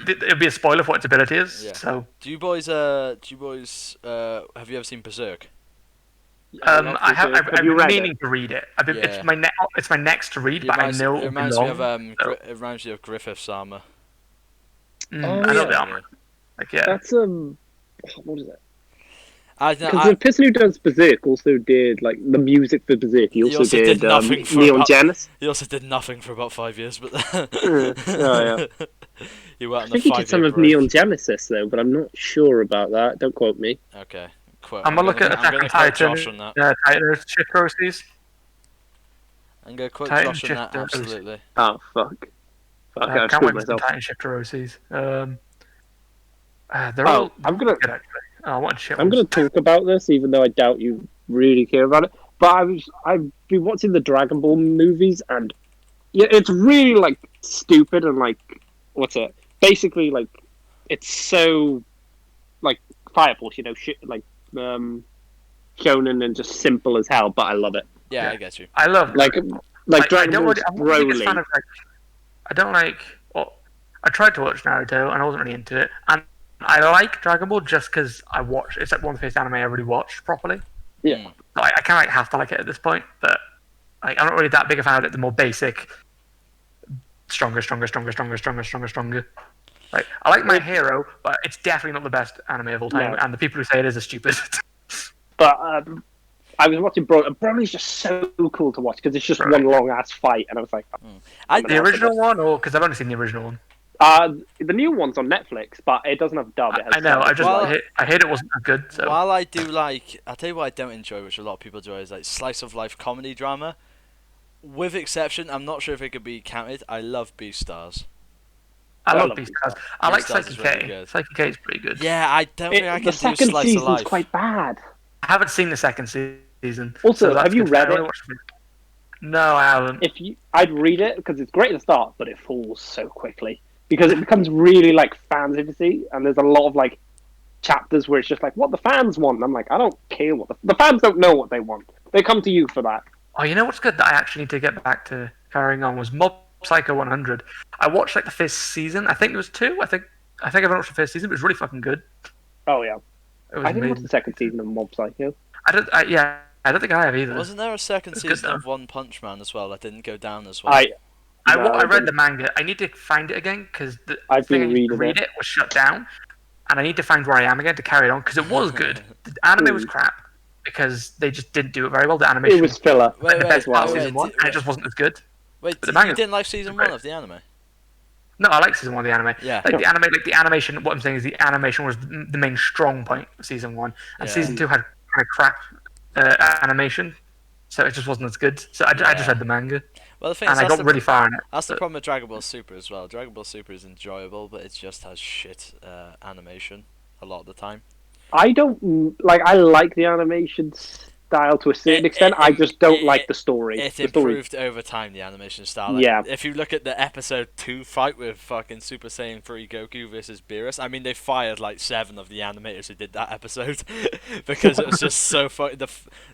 but it'll be a spoiler for what its ability is. Yeah. So, Do you boys have you ever seen Berserk? I've you been read meaning it? to read it. Yeah. It's my next to read, It but I reminds, know it it'll be reminds me long. of so- it reminds me of Griffith's armor. I Oh, know yeah. the armor. Like yeah, That's what is it? Because I the person who does Berserk also did like the music for Berserk. He also, also did nothing for Neon about- Genesis. he also did nothing for about 5 years, but yeah. he went I on think the he did some 5-year of break. Neon Genesis though, but I'm not sure about that. Don't quote me. Okay, quote. I'm gonna look at Attack I'm on gonna quote Titan. Josh on that. Titan shift processes. I'm gonna quote Titan Josh on that. shift- Absolutely. Oh fuck! Fuck! I I can't screwed wait for some myself. Titan shift processes. They're Oh, all. I'm gonna good actually. Oh, I want shit. I'm ones. gonna talk about this, even though I doubt you really care about it. But I've been watching the Dragon Ball movies, and yeah, it's really like stupid and like what's it? Basically, like it's so like Fire Force, you know, shit like shonen and just simple as hell. But I love it. Yeah, Yeah. I get you. I love Like I Dragon don't Ball's really, I'm not the biggest fan Broly. of like. I don't like. Well, I tried to watch Naruto and I wasn't really into it, and I like Dragon Ball just because I watched. It's like one of the first anime I really watched properly. Yeah. Mm. So I kind of like have to like it at this point, but like I'm not really that big a fan of it. The more basic, stronger. Like I like my hero, but it's definitely not the best anime of all time. No. And the people who say it is are stupid. But I was watching Broly, and Broly's just so cool to watch because it's just Right. one long ass fight, and I was like, The original one, or because I've only seen the original one. the new one's on Netflix, but it doesn't have dub. It has I know. sub. I heard it wasn't as good. So While I do like, I'll tell you what I don't enjoy, which a lot of people enjoy, is like slice of life comedy drama. With exception, I'm not sure if it could be counted. I love Beastars. I I love love Beastars. I like Beastars Psyche is really K. good. Psyche K is pretty good. Yeah, I don't think I The can do second slice of season's life. quite bad. I haven't seen the second season. Also, so that's have you good. read I only it? watched the first. No, I haven't. I'd read it because it's great at the start, but it falls so quickly because it becomes really like fantasy, and there's a lot of like chapters where it's just like what the fans want. And I'm like, I don't care what the fans don't know what they want. They come to you for that. Oh, you know what's good that I actually need to get back to carrying on was Mob Psycho 100. I watched like the first season. I think there was two. I think I've watched the first season, but it was really fucking good. Oh yeah, It was I didn't watch amazing. the second season of Mob Psycho. I don't think I have either. Wasn't there a second It's good, season though. of One Punch Man as well that didn't go down as well? I read didn't. the manga. I need to find it again because the I've thing been I need to reading read it. it was shut down, and I need to find where I am again to carry it on because it was good. The anime was crap because they just didn't do it very well. The animation It was filler. Wait, the wait, best part of wait, season one, and it just wasn't as good. Wait, the you manga- didn't like season great. one of the anime? No, I like season one of the anime. Yeah. Like the animation. What I'm saying is the animation was the main strong point of season one, and Yeah. season two had kind of crap animation, so it just wasn't as good. So I just Yeah. read the manga, Well, the thing and is, I got really far in it. that's the but- problem with Dragon Ball Super as well. Dragon Ball Super is enjoyable, but it just has shit animation a lot of the time. I don't like. I like the animation style to a certain extent. I just don't like the story. It The story. improved over time, the animation style. Like, Yeah. if you look at the episode 2 fight with fucking Super Saiyan 3 Goku versus Beerus, I mean, they fired like 7 of the animators who did that episode because it was just so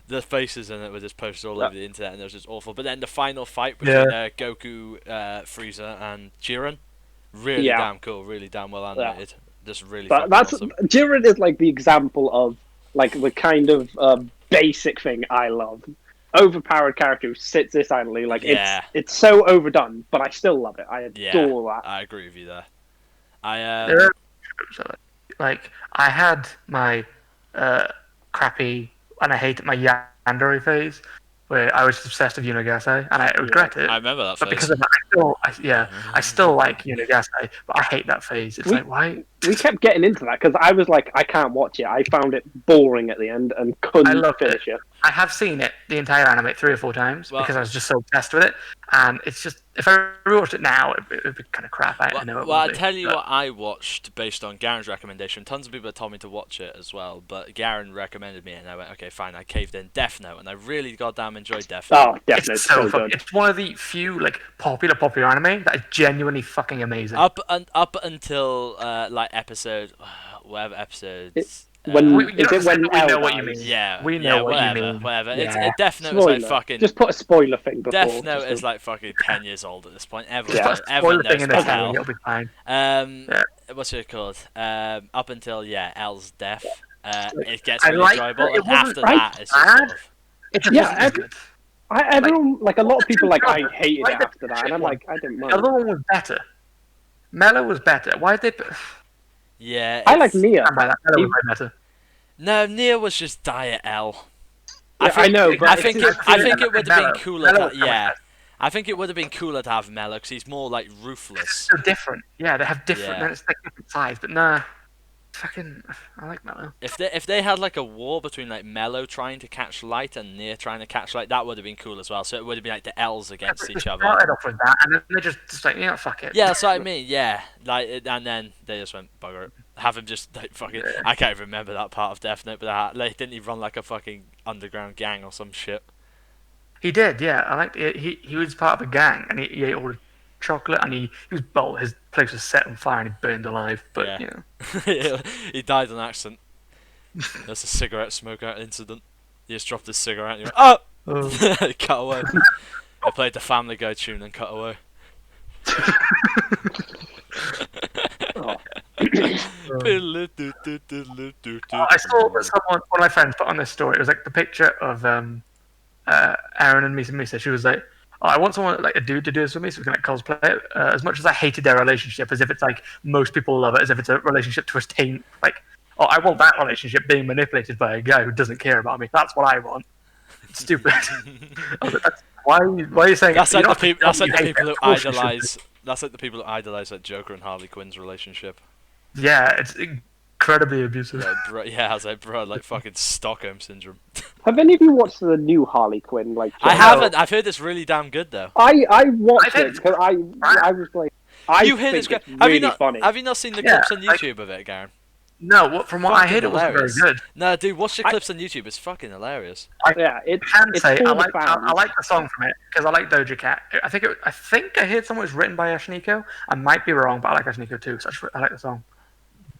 the faces in it were just posted all over the internet and it was just awful. But then the final fight between Goku, Frieza, and Jiren, really damn cool, really damn well animated. Just really But fucking that's awesome. Jiren is like the example of like the kind of basic thing I love. Overpowered character who sits there silently, like Yeah. it's so overdone, but I still love it. I Yeah, adore that. I agree with you there. There are like I had my crappy, and I hated my yandere phase, where I was obsessed with Unigasai, and I regret it. I remember that But phase. because of that, I still like Unigasai, but I hate that phase. It's like, why? We kept getting into that because I was like, I can't watch it. I found it boring at the end and I couldn't loved finish it. I have seen it, the entire anime, 3 or 4 times Well- because I was just so obsessed with it, and it's just if I rewatched it now, it would be kind of crap. I know it Well, would I be, tell you but- what I watched based on Garen's recommendation. Tons of people have told me to watch it as well, but Garen recommended me, and I went, okay, fine. I caved in. Death Note, and I really goddamn enjoyed Death Note. Oh, definitely It's so so fucking. good. It's one of the few like popular anime that is genuinely fucking amazing. Up until like episode, whatever episodes. When We is it when we know L what you dies? mean. Yeah, We know what you whatever, mean. whatever. Yeah. Death Note Spoiler. is like fucking. Just put a spoiler thing before. Death Note just is to- like fucking 10 years old at this point. Everyone, Yeah. everyone Spoiler thing knows in the about title, L. it'll be fine. Yeah. What's it called? Up until L's death, it gets I really like enjoyable, it and wasn't after right that, it's just bad. sort of. It just Yeah, wasn't as good. everyone, like a lot of people, like I Like, hated why it the after that, shit and I'm one? like, I didn't The mind. other one was better. Mello was better. Why did they? Yeah, I like it's- Nia. Stand by that. Mello was way better. No, Nia was just Diet L. Yeah, I know, but I it's think just- it would have been Mello. cooler. Mello To, was yeah, better. I think it would have been cooler to have Mello because he's more like ruthless. So different. Yeah, they have different. Yeah. It's like different sides, but nah. Fucking, I like Mello. If they had like a war between like Mello trying to catch Light and Nia trying to catch Light, that would have been cool as well. So it would have been like the L's against They each other. started off with that, and then they just like, fuck it. Yeah, that's what I mean. Yeah, and then they just went bugger it. Have him just like fucking. Yeah. I can't even remember that part of Death Note, but like, didn't he run like a fucking underground gang or some shit? He did, yeah. I liked it. He was part of a gang, and he ate all the chocolate, and he was his place was set on fire, and he burned alive. But Yeah. you know, He died on accident. That's a cigarette smoker incident. He just dropped his cigarette and he went, oh! Cut away. I played the Family Guy tune and cut away. Oh. I saw that one of my friends put on this story. It was like the picture of Aaron and Misa. She was like, "Oh, I want someone like a dude to do this with me, so we can like cosplay it." As much as I hated their relationship, as if it's like most people love it, as if it's a relationship to attain. Like, oh, I want that relationship being manipulated by a guy who doesn't care about me. That's what I want. It's stupid. I was like, why are you saying? That's you like the don't have to people. That's tell like me the you people hate who it. Of course you should. idolize. That's like the people who idolize like Joker and Harley Quinn's relationship. Yeah, it's incredibly abusive. Yeah, I was like, bro, like fucking Stockholm syndrome. Have any of you watched the new Harley Quinn? Like, I show? haven't. I've heard it's really damn good though. I watched I think it because I was like, I You heard think it's great. it's Have really you not? funny. Have you not seen the Yeah, clips on YouTube of it, Garen? No, from what I Fucking heard, it wasn't very hilarious. good. No, dude, watch the clips on YouTube. It's fucking hilarious. Yeah, I can it's say for I the like fans. I like the song from it because I like Doja Cat. I think I heard someone was written by Ashniko. I might be wrong, but I like Ashniko too. So I like the song.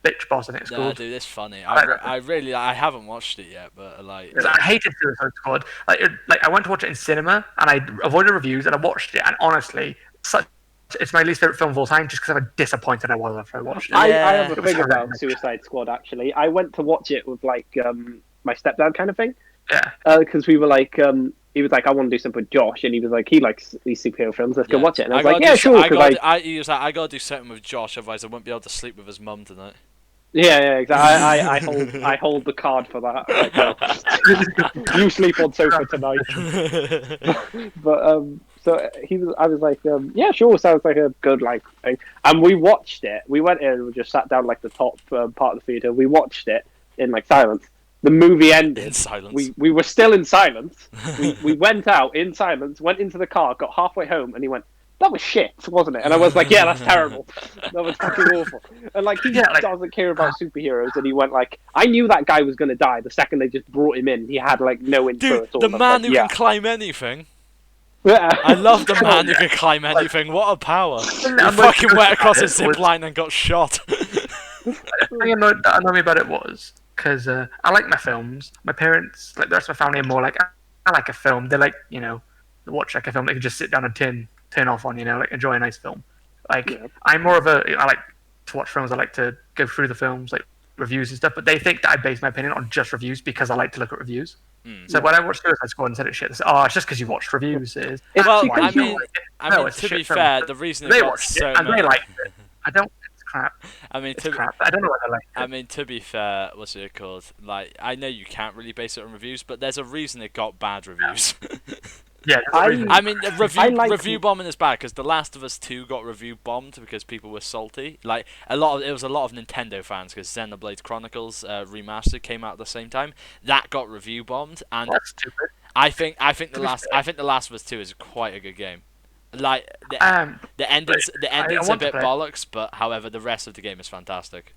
Bitch Boss, I think it's No, called. dude, it's funny. I like that. I really, I haven't watched it yet, but like, 'Cause I hated Suicide Squad. Like I went to watch it in cinema and I avoided reviews and I watched it and honestly, it's my least favorite film of all time just because I'm disappointed I was after I watched it. I Yeah. have a It was thing about horrendous. Suicide Squad. Actually, I went to watch it with like my stepdad kind of thing Yeah. because we were like he was like, I want to do something with Josh, and he was like, he likes these superhero films. Let's go watch it. And I was like, yeah, sure. Because he was like, I gotta do something with Josh, otherwise I won't be able to sleep with his mum tonight. yeah, exactly. I hold the card for that. Like, you sleep on sofa tonight. But so I was like, yeah, sure, sounds like a good like thing. And we watched it. We went in and we just sat down like the top part of the theater. We watched it in like silence. The movie ended. In silence. We were still in silence. We went out in silence, went into the car, got halfway home, and he went, that was shit, wasn't it? And I was like, yeah, that's terrible. That was fucking awful. And like, he doesn't care about superheroes. And he went like, I knew that guy was going to die the second they just brought him in. He had like no intro Dude, at all. the And I was man like, who yeah. can climb anything. Yeah. I love the man who can climb anything. What a power! He fucking went across a zip line and got shot. The thing that annoyed me about it was because I like my films. My parents, like the rest of my family, are more like I like a film. They like watch like a film they can just sit down and turn off on, like enjoy a nice film. Like Yeah. I'm more of I like to watch films. I like to go through the films, like reviews and stuff. But they think that I base my opinion on just reviews because I like to look at reviews. So when I watched Suicide Squad and said it's shit, they said, "Oh, it's just because you watched reviews." Well, Why I you mean, like it. No, it's a to shit be film. fair, the reason it They got watched so it and many... they liked it. I don't. It's crap. I mean, It's crap. I don't know whether I like it. I mean, to be fair, what's it called? Like, I know you can't really base it on reviews, but there's a reason it got bad reviews. Yeah, there's a reason. I mean, the like- review bombing is bad because The Last of Us 2 got review bombed because people were salty. Like it was a lot of Nintendo fans because Xenoblade Chronicles Remastered came out at the same time. That got review bombed, and That's stupid. I think The Last of Us 2 is quite a good game. Like the ending's a want to bit play it. bollocks, but however the rest of the game is fantastic.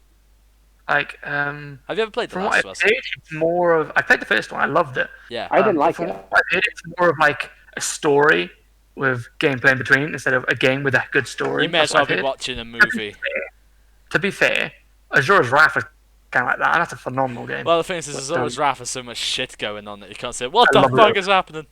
Like, Have you ever played The from Last what of I've Us? heard, it's more of. I played the first one. I loved it. Yeah. I didn't like from it. what I've heard, it's more of like a story with gameplay in between instead of a game with a good story. You may That's as well what I've be heard. watching a movie. To be fair, Azure's Wrath is kind of like that, and that's a phenomenal game. Well, the thing is, Azura's Wrath has so much shit going on that you can't say, what the love fuck it. is happening?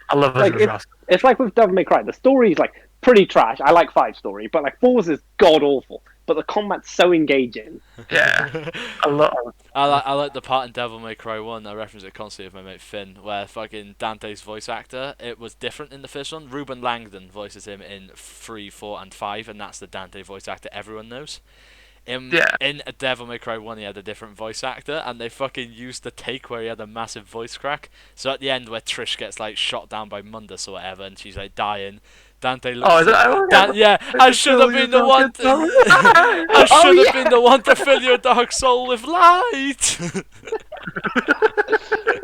I love Like, Azure's Wrath. it's like with Devil May Cry. The story is like pretty trash. I like 5 story, but like 4's is god awful. But the combat's so engaging. Yeah, I love. I like the part in Devil May Cry 1, I reference it constantly with my mate Finn, where fucking Dante's voice actor, it was different in the first one. Ruben Langdon voices him in 3, 4, and 5, and that's the Dante voice actor everyone knows. In Devil May Cry 1, he had a different voice actor, and they fucking used the take where he had a massive voice crack. So at the end, where Trish gets like shot down by Mundus or whatever, and she's like dying, Dante looks. Oh, is it? Yeah, I should have been the one. I should have been the one to fill your dark soul with light.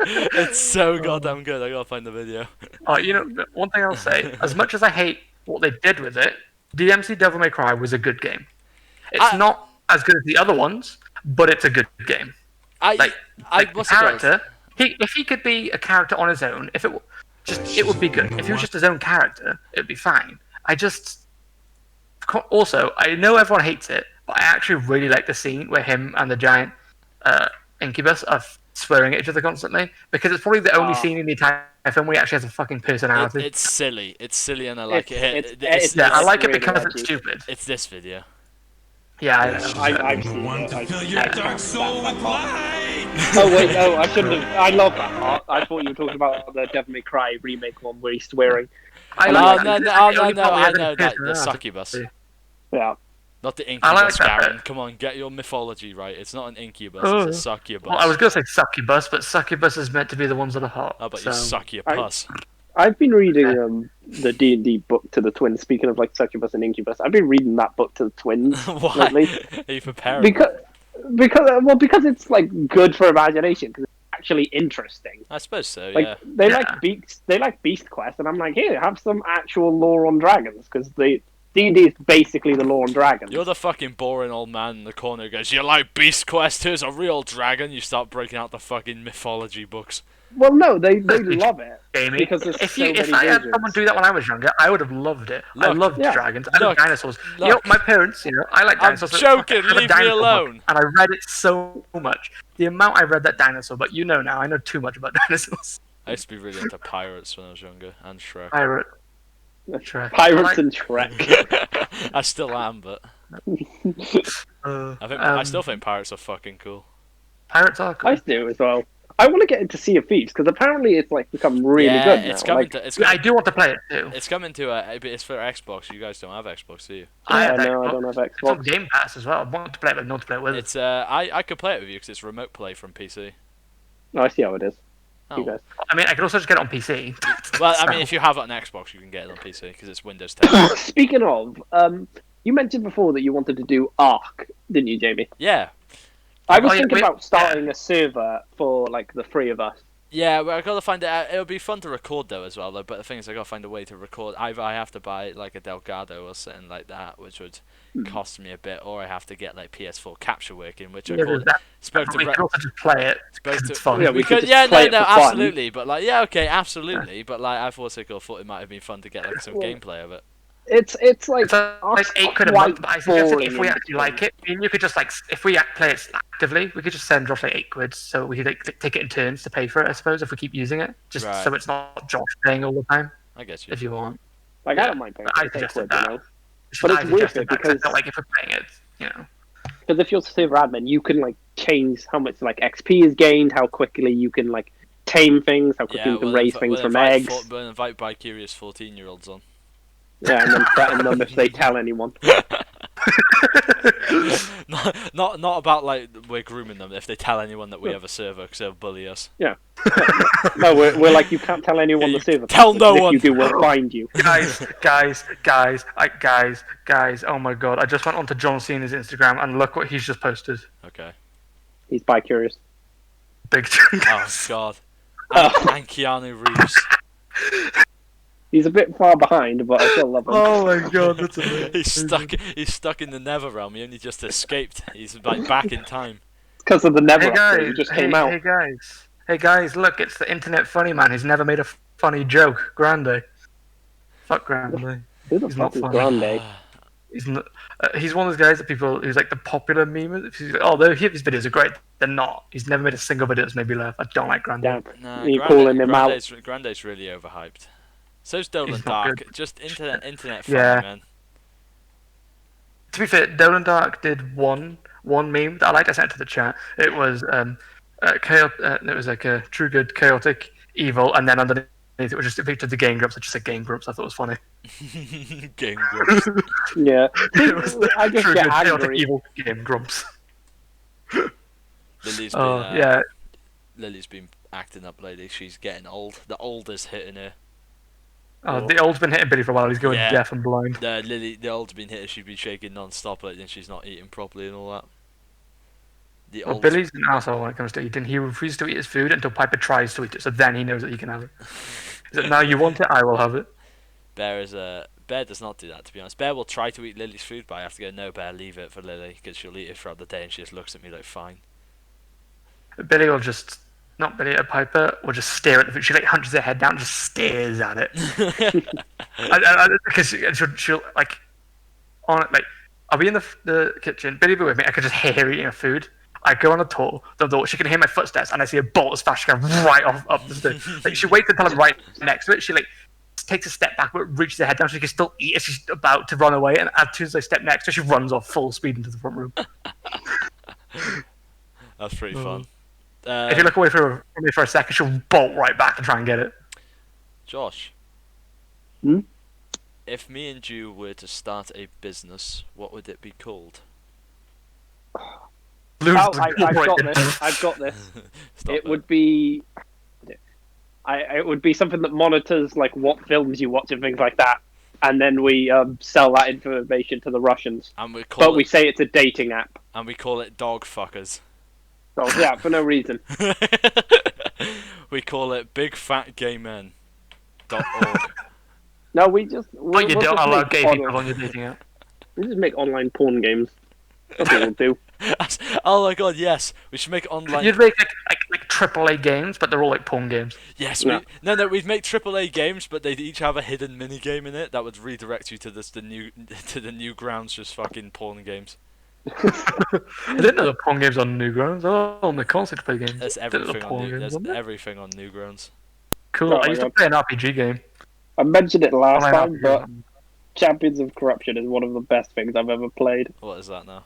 It's so goddamn good. I gotta find the video. Oh, you know, one thing I'll say: as much as I hate what they did with it, DMC Devil May Cry was a good game. It's not as good as the other ones, but it's a good game. Like the what's it called? character, if he could be a character on his own, it would be good. If he was just his own character, it'd be fine. Also, I know everyone hates it, but I actually really like the scene where him and the giant incubus are swearing at each other constantly, because it's probably the only scene in the entire film where he actually has a fucking personality. It's silly, and I like it. I like it really because edgy. it's stupid. It's this video. Yeah, I've seen Want it. to fill your dark soul with light. Oh wait, no, I shouldn't have. I love that part. I thought you were talking about the Devil May Cry remake one where he's swearing. I No, like no, that. no, It's the only no, part where he I has a know that the personality. succubus, Yeah. not the I incubus. like that Baron, bit. come on, get your mythology right. It's not an incubus, Oh. it's a succubus. Well, I was going to say succubus, but succubus is meant to be the ones that are hot. How about so... you suck your puss? I've been reading the D&D book to the twins. Speaking of like succubus and incubus, I've been reading that book to the twins Why? lately Are you preparing? because it's like good for imagination because it's actually interesting. I suppose so, Like yeah. they like Beast Quest, and I'm like, here, have some actual lore on dragons because the D&D is basically the lore on dragons. You're the fucking boring old man in the corner who goes, you like Beast Quest? Here's a real dragon. You start breaking out the fucking mythology books. Well, no, they love it Jamie, because there's if so many I had versions. someone do that when I was younger, I would have loved it. I Look, loved yeah. dragons. I love Look, dinosaurs. look. You know, my parents, I like I'm dinosaurs. so joking, I have a leave me dinosaur book, alone. and I read it so much. The amount I read that dinosaur, but you know now, I know too much about dinosaurs. I used to be really into pirates when I was younger, and Shrek. Pirate. Shrek. Pirates and Shrek. I still am, but I still think pirates are fucking cool. Pirates are cool. I do as well. I want to get into Sea of Thieves because apparently it's like become really yeah, good now. it's coming Like, to it's, I coming, do want to play it too. it's coming to it's for Xbox. You guys don't have Xbox, do you? I have no, I Xbox. don't have It's on Xbox. Game Pass as well. I want to play it, but not to play it with. It's I could play it with you because it's remote play from PC. No, I see how it is. You Oh. guys. I mean, I could also just get it on PC. Well, I mean, if you have it on Xbox, you can get it on PC because it's Windows 10. Speaking of, you mentioned before that you wanted to do Ark, didn't you, Jamie? Yeah, I was Oh, yeah, thinking wait, about starting a server for like the 3 of us. yeah. Well, I gotta find it. It'll be fun to record though as well. Though, but the thing is, I gotta find a way to record. Either I have to buy like a Delgado or something like that, which would cost me a bit, or I have to get like PS4 capture working, which I Yeah, called, that- spoke to we Brett. could also just play it. Supposed 'cause to- it's fun. Yeah, we could just Yeah, play no, it for fun. absolutely. But like, yeah, okay, absolutely. But like, I've also thought it might have been fun to get like some Well, gameplay of it. It's like It's like Ark's £8 a quite month, but I suggested boring if we in actually like it, I mean, you could just if we play it actively, we could just send Josh like £8, so we could take it in turns to pay for it. I suppose if we keep using it, just Right. so it's not Josh paying all the time. I guess you. If you want, Like I don't mind paying I for suggested quid, that. you know. Just But I it's worth suggested it that 'cause I because- felt like if we're playing it, Because if you're server admin, you can like change how much like XP is gained, how quickly you can like tame things, how quickly you can raise things from eggs. We'll invite bi-curious 14-year-olds on. Yeah, and then threaten them if they tell anyone. not about like we're grooming them. If they tell anyone that we have a server, because they'll bully us. Yeah. No, we're like, you can't tell anyone Yeah, the server. tell password, no 'cause one. If you do, we'll find you. Guys! Oh my god! I just went onto John Cena's Instagram and look what he's just posted. Okay. He's bi-curious. Big. Oh god. And Keanu Reeves. He's a bit far behind, but I still love him. Oh my god, that's amazing. He's stuck in the Nether realm. He only just escaped. He's like back in time. Because of the Nether Hey update, guys, it just came out. Hey guys, look, it's the internet funny man who's never made a funny joke. Grande. Fuck Grande. Who the He's fuck not is funny. Grande? He's not, he's one of those guys that people who's like the popular meme. He's like, oh, his videos are great. They're not. He's never made a single video that's made me laugh. I don't like Grande. Damn. Nah, You're calling him out. Grande's really overhyped. So's Dolan He's not Dark. good. Just internet funny, Yeah. man. To be fair, Dolan Dark did one meme that I liked. I sent it to the chat. It was it was like a true good, chaotic, evil, and then underneath it was just a picture of the Game Grumps. It just said Game Grumps. I thought it was funny. Game Grumps. Yeah. It was the I just true get good, chaotic, angry. evil Game Grumps. Lily's been Yeah. Lily's been acting up lately. She's getting old. The old is hitting her. The old's been hitting Billy for a while. He's going Yeah. deaf and blind. The old's been hitting. She's been shaking non-stop lately, and she's not eating properly and all that. The Well, old. Billy's an asshole when it comes to eating. He refuses to eat his food until Piper tries to eat it, so then he knows that he can have it. He's like, now you want it, I will have it. Bear does not do that, to be honest. Bear will try to eat Lily's food, but I have to go, no, Bear, leave it for Lily, because she'll eat it throughout the day, and she just looks at me like, fine. Billy will just, not Billy, Piper will just stare at the food. She like hunches her head down and just stares at it. Because she'll like, on it, like, I'll be in the kitchen, Billy will be with me, I could just hear her eating her food. I go on the door, she can hear my footsteps, and I see a bolt as fast as she can right up the stairs. Like, she waits until I'm right next to it, she like, takes a step back, but reaches her head down so she can still eat as she's about to run away, and as soon as I step next to her, she runs off full speed into the front room. That's pretty fun. If you look away from me for a second, she'll bolt right back and try and get it. Josh. Hmm? If me and you were to start a business, what would it be called? I've got this. Stop It would be. It would be something that monitors like what films you watch and things like that, and then we sell that information to the Russians. And we call But it, we say it's a dating app. and we call it dog fuckers. So yeah, for no reason. We call it bigfatgaymen.org. No, we just. But you we'll don't just allow make gay online- people on your dating app. We just make online porn games. That's what we'll do. Oh my god, yes. We should make online. You'd make like AAA games, but they're all like porn games. Yes, No. we'd make AAA games, but they'd each have a hidden mini game in it that would redirect you to the new grounds, just fucking porn games. I didn't know the porn games on Newgrounds. Oh, on the console to play games. There's Didn't know the everything porn on games on there. everything on Newgrounds. Cool. Oh I my used to God. play an RPG game. I mentioned it last Online time, RPG but game. Champions of Corruption is one of the best things I've ever played. What is that now?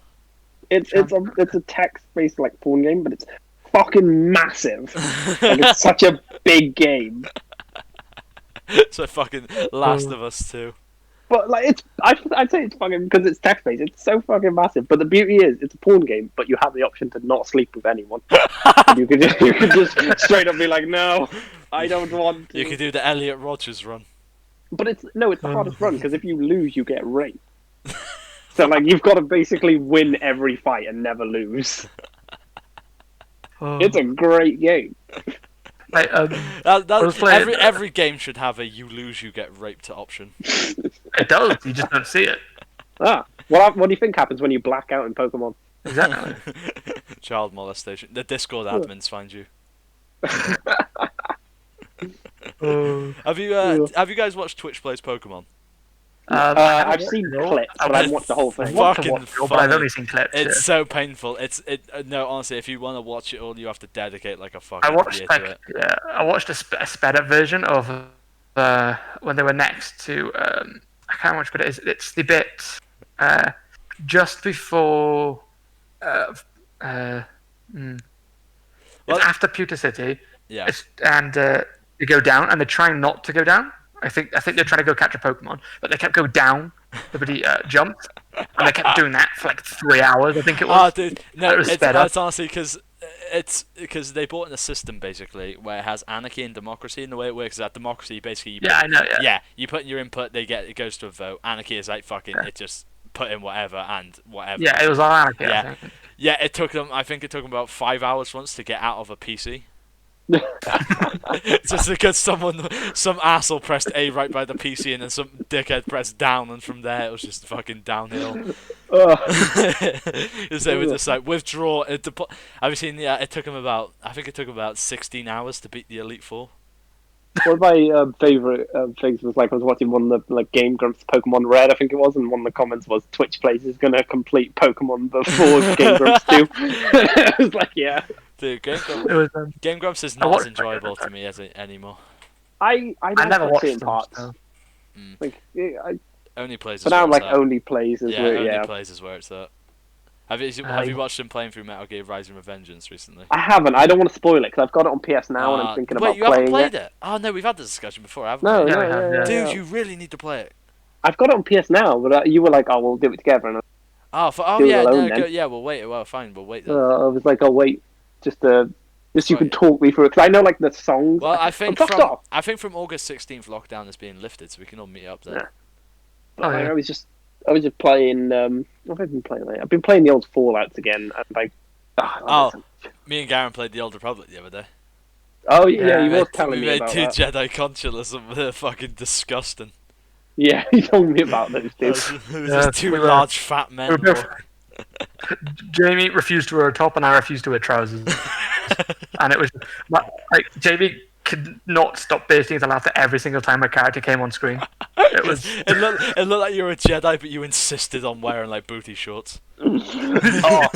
It's a text-based like porn game, but it's fucking massive. Like, it's such a big game. So fucking Last of Us 2. But like I'd say it's fucking because it's text-based. It's so fucking massive. But the beauty is, it's a porn game, but you have the option to not sleep with anyone. And you could just straight up be like, no, I don't want to. You could do the Elliot Rodgers run. But it's the hardest run because if you lose, you get raped. So like you've got to basically win every fight and never lose. Oh. It's a great game. Like, That, I was playing- every game should have a you lose, you get raped option. it does. You just don't see it. What do you think happens when you black out in Pokemon? Exactly. Child molestation. The Discord admins find you. Have you guys watched Twitch Plays Pokemon? I've seen clips, but I haven't watched the whole I thing. want to Fucking watch it, but I've funny. only seen clips. It's yeah. so painful. No, honestly, if you want to watch it all, you have to dedicate like a fucking I watched year to it. I watched a sped up version of when they were next to I can't remember which bit it is. It's the bit just before Well- it's after Pewter City. Yeah. And they go down, and they're trying not to go down. I think they're trying to go catch a Pokemon, but they kept going down Everybody jumped, and they kept doing that for like 3 hours. I think it Oh, was. dude, And no, it was it's sped up. honestly because they brought in a system basically where it has anarchy and democracy, and the way it works is that democracy basically you Yeah, I know. Yeah. you put in your input, it goes to a vote. Anarchy is like fucking it just put in whatever and whatever. Yeah, it was all anarchy. Yeah. I think. Yeah, it took them. I think it took them about 5 hours once to get out of a PC. Just because some asshole pressed A right by the PC and then some dickhead pressed down, and from there it was just fucking downhill. They were just like withdraw. Have you seen? Yeah, it took him about. I think it took him about 16 hours to beat the Elite Four. One of my favorite things was like I was watching one of the like Game Grumps Pokemon Red, I think it was, and one of the comments was Twitch Plays is going to complete Pokemon before Game Grumps 2. I was like, yeah. Dude, Game It was. Grumps is I not as watched enjoyable to me anymore. I never like watched certain them. parts. So. Like, yeah, Only plays. but now I'm where like it's at. only plays is Yeah, where, only yeah. plays is where it's at. Have you watched him playing through Metal Gear Rising Revengeance recently? I haven't. I don't want to spoil it because I've got it on PS now and I'm thinking wait, about you haven't playing played it. it? Oh no, we've had this discussion before, haven't No, we? Yeah, no, we have, yeah, yeah. Dude, yeah. you really need to play it. I've got it on PS now, but you were like, "Oh, we'll do it together," and Oh, Do it yeah, alone, no, then. yeah, we'll wait. Well, fine, we'll wait then. I was like, "I'll wait, just you Right. can talk me through it," because I know like the songs. Well, I'm fucked off. I think from August 16th, lockdown is being lifted, so we can all meet up there. Yeah. Oh, yeah. I was just playing. What have I been playing? I've been playing the old Fallouts again, and like, Me and Garen played the Old Republic the other day. oh yeah, Yeah, you We was telling we me made about two that. Jedi consulas, and they're fucking disgusting. Yeah, you told me about those two. It was Yeah, just two we were- large fat men. we were both- Jamie refused to wear a top, and I refused to wear trousers. And it was like Jamie could not stop bursting into laughter every single time a character came on screen. It was. It looked like you were a Jedi, but you insisted on wearing like booty shorts. Oh,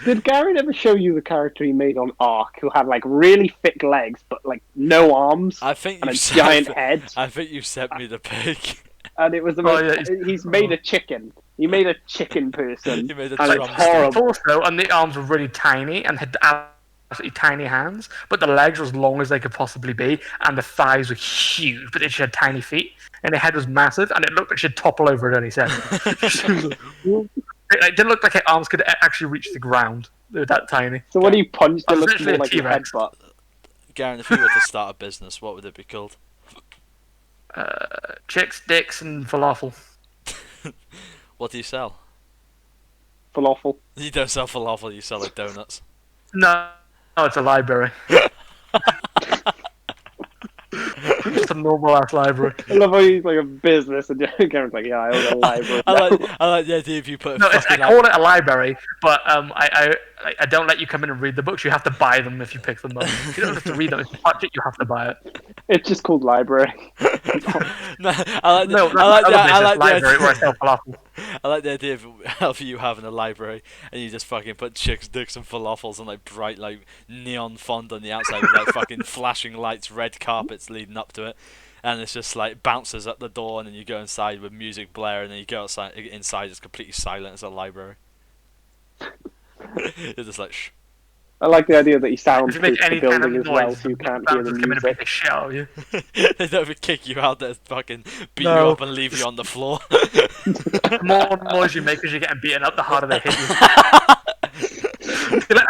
Did Gary ever show you the character he made on Ark, who had like really thick legs but like no arms I think and you a sent giant head? I think you sent me the pic. And it was the Oh, most, yeah, he's made a chicken. He made a chicken person. You made a and it's drumstick. horrible. also, and the arms were really tiny and had absolutely tiny hands, but the legs were as long as they could possibly be, and the thighs were huge, but she had tiny feet, and the head was massive, and it looked like she'd topple over at any second. It didn't look like her arms could actually reach the ground. They were that tiny. So when he punched, it Oh, looked literally more a like a T-Rex. headbutt. Garen, if you were to start a business, what would it be called? Chicks, dicks, and falafel. What do you sell? Falafel. You don't sell falafel, you sell like donuts. No, it's a library. Just a normal ass library. I love how he's like a business, and Garen's like, yeah, I own a library. I like the idea if you put a No, I fucking call it a library, but I don't let you come in and read the books. You have to buy them if you pick them up. You don't have to read them. If you touch it, you have to buy it. It's just called library. No, I like No, I like that's the, I another like business, the library idea, where I sell falafel. I like the idea of you having a library and you just fucking put chicks, dicks, and falafels and like bright like neon font on the outside with like fucking flashing lights, red carpets leading up to it, and it's just like bounces at the door, and then you go inside with music blaring, and then you go outside. Inside it's completely silent. It's a library. You're just like shh. I like the idea that he If sounds you proof make the any kind building of as well, noise, so you can't hear the bouncers come in and beat music. the shit out of you. They don't even kick you out. They fucking beat you No. up and leave you on the floor. The more noise you make as you're getting beaten up, the harder they hit you. You're like,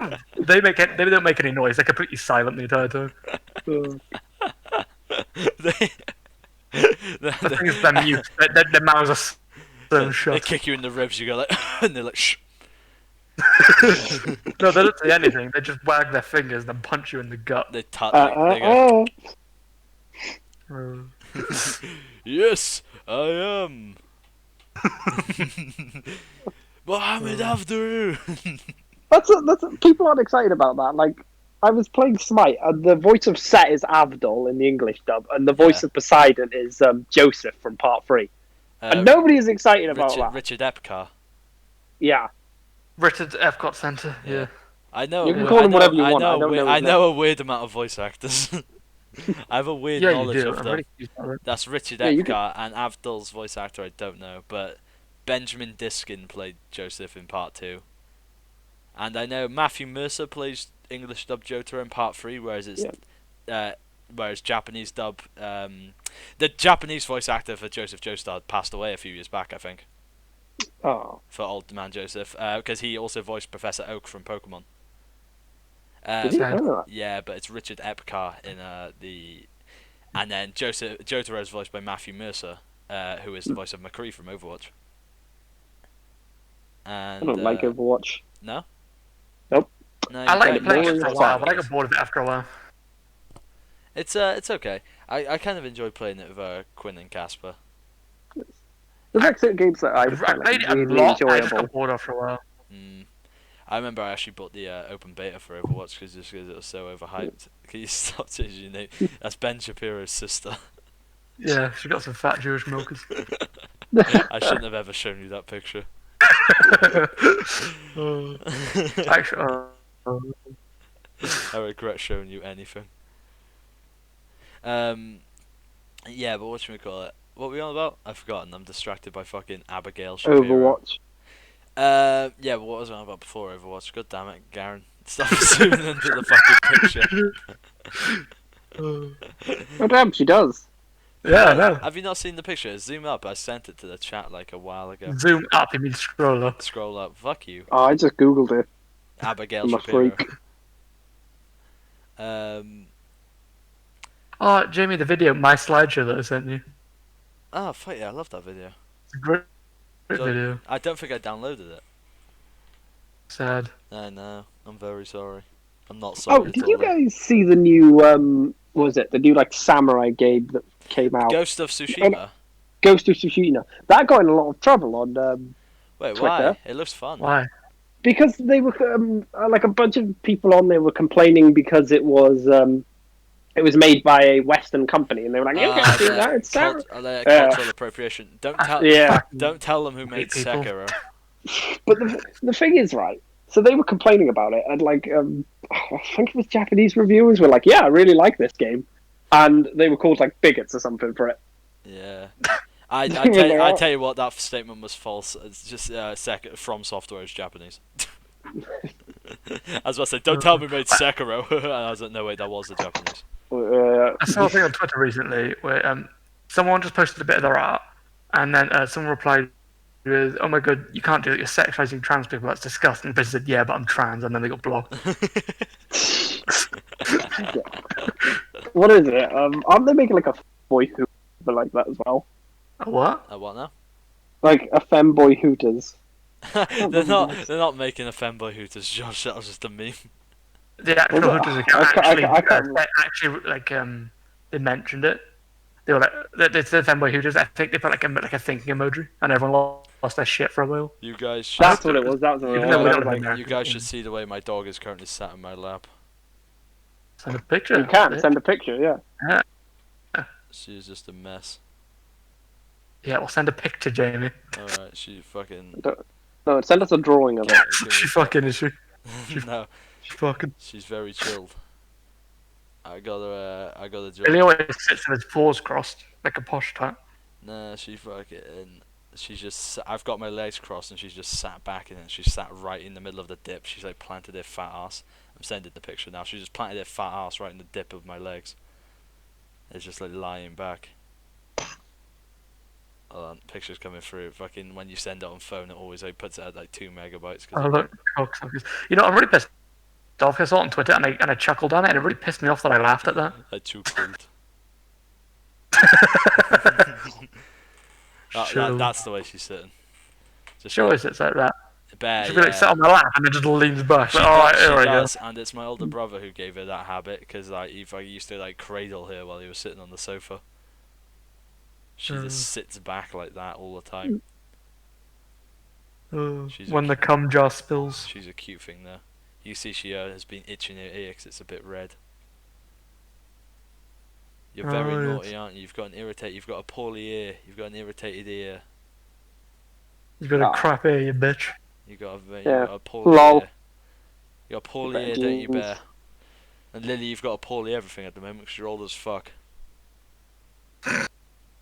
"Ah!" They don't make any noise. They're completely silent the entire time. they, The thing is, they're mute. Their mouths are so they shut. kick you in the ribs. You go like, and they're like shh. No, they don't say anything. They just wag their fingers and then punch you in the gut. They tut. They go, yes, I am. Mohammed after you. That's people aren't excited about that. Like, I was playing Smite, and the voice of Set is Avdol in the English dub, and the voice Yeah. of Poseidon is Joseph from Part 3. And nobody is excited about that. Richard Epcar. Yeah. Richard's Epcot Centre, yeah. I know. You can call him whatever you want, I I don't know his know a weird amount of voice actors. I have a weird Yeah, you knowledge do. of I'm them. really confused about it. That's Richard Yeah, you Epcar and Avdol's voice actor. I don't know, but Benjamin Diskin played Joseph in Part 2, and I know Matthew Mercer plays English dub Jotaro in Part 3, whereas it's whereas Japanese dub, the Japanese voice actor for Joseph Joestar passed away a few years back, I think, Oh, for Old Man Joseph, because he also voiced Professor Oak from Pokemon. did he? I Sad. don't know. Yeah, but it's Richard Epcar in the, and then Jotaro is voiced by Matthew Mercer, who is the voice of McCree from Overwatch. I And don't like Overwatch. no. Nope. No, I liked you playing should it for a try while, some but I of got bored of it after a while. It's okay. I kind of enjoyed playing it with Quinn and Casper. There's like certain games that I I find played like it a really lot, I just enjoyable. got bored after a while. I remember I actually bought the open beta for Overwatch because it was so overhyped. Can you stop changing your name? That's Ben Shapiro's sister. Yeah, she got some fat Jewish milkers. I shouldn't have ever shown you that picture. Actually, I regret showing you anything. Yeah, but whatchamacallit? What were we on about? I've forgotten. I'm distracted by fucking Abigail Shapiro. Overwatch. Yeah, but what was I on about before Overwatch? God damn it, Garen. Stop zooming into the fucking picture. Oh damn, she does. yeah, I know. Have you not seen the picture? Zoom up. I sent it to the chat like a while ago. Zoom up, you mean scroll up. Scroll up. Fuck you. Oh, I just googled it. Abigail I'm a Shapiro. freak. Oh, Jamie, the video, my slideshow that I sent you. Oh, fuck yeah, I love that video. It's a great So- video. I don't think I downloaded it. Sad. I know. I'm very sorry. I'm not Oh, sorry did at you all. guys see the new what was it? The new like samurai game that came out? Ghost of Tsushima? Ghost of Tsushima. That got in a lot of trouble on Wait, Twitter. why? It looks fun. Why? because they were like a bunch of people on there were complaining because it was made by a Western company, and they were like, "You can't do that. It's samurai." Cultural appropriation. Yeah. Don't tell them who made People. Sekiro. But the thing is, right? So they were complaining about it, and like I think it was Japanese reviewers were like, "Yeah, I really like this game," and they were called like bigots or something for it. Yeah. I tell you what, that statement was false. It's just From Software is Japanese. I was about to say, don't tell me we made Sekiro. And I was like, no wait, that was the Japanese. I saw a thing on Twitter recently where someone just posted a bit of their art, and then someone replied with, "Oh my god, you can't do it. You're sexualizing trans people. That's disgusting." And they said, "Yeah, but I'm trans," and then they got blocked. What is it? Aren't they making like a boy Hooter like that as well? A what? What now? Like a femboy Hooters. They're not making a femboy Hooters, Josh. That was just a meme. The actual Was it? Hooters I can't- they mentioned it. They were like, they said femboy Hooters. I think they put like a thinking emoji, and everyone lost their shit for a while. You guys should. That's what it was. That was what it Even though we was. don't Like, know. You guys should see the way my dog is currently sat in my lap. Send a picture. you can send a picture, yeah. She's just a mess. Yeah, we'll send a picture, Jamie. Alright, she fucking. No, send us a drawing of it. She fucking is she? No, She fucking. she's very chilled. I gotta do Billy always sits with his paws crossed like a posh type. Nah, she fucking. She's just. I've got my legs crossed and she's just sat back in it. She's sat right in the middle of the dip. She's like planted her fat ass. I'm sending the picture now. She just planted her fat ass right in the dip of my legs. It's just like lying back. Hold on, pictures coming through. Fucking when you send it on phone, it always like puts it at like 2 megabytes. Oh look, cocksuckers. You know, I'm really pissed off. I saw it on Twitter and I chuckled at it, and it really pissed me off that I laughed at that. Like too cold. Sure. That's the way she's sitting. Just She always sits like that. Bear, She'll be like sat on my lap and then just leans back. She, Like, alright, she here we go. does, and it's my older brother who gave her that habit because like he used to like cradle her while he was sitting on the sofa. She just sits back like that all the time. She's a When the cum jar spills. She's a cute thing there. You see, she has been itching her ear because it's a bit red. You're very Right. naughty, aren't you? You've got a poorly ear. You've got an irritated ear. You've got a Ah. crap ear, you bitch. You got Yeah. a poorly Lol. ear. You got a poorly Better ear, don't you, jeans. Bear? And Lily, you've got a poorly everything at the moment because you're old as fuck. You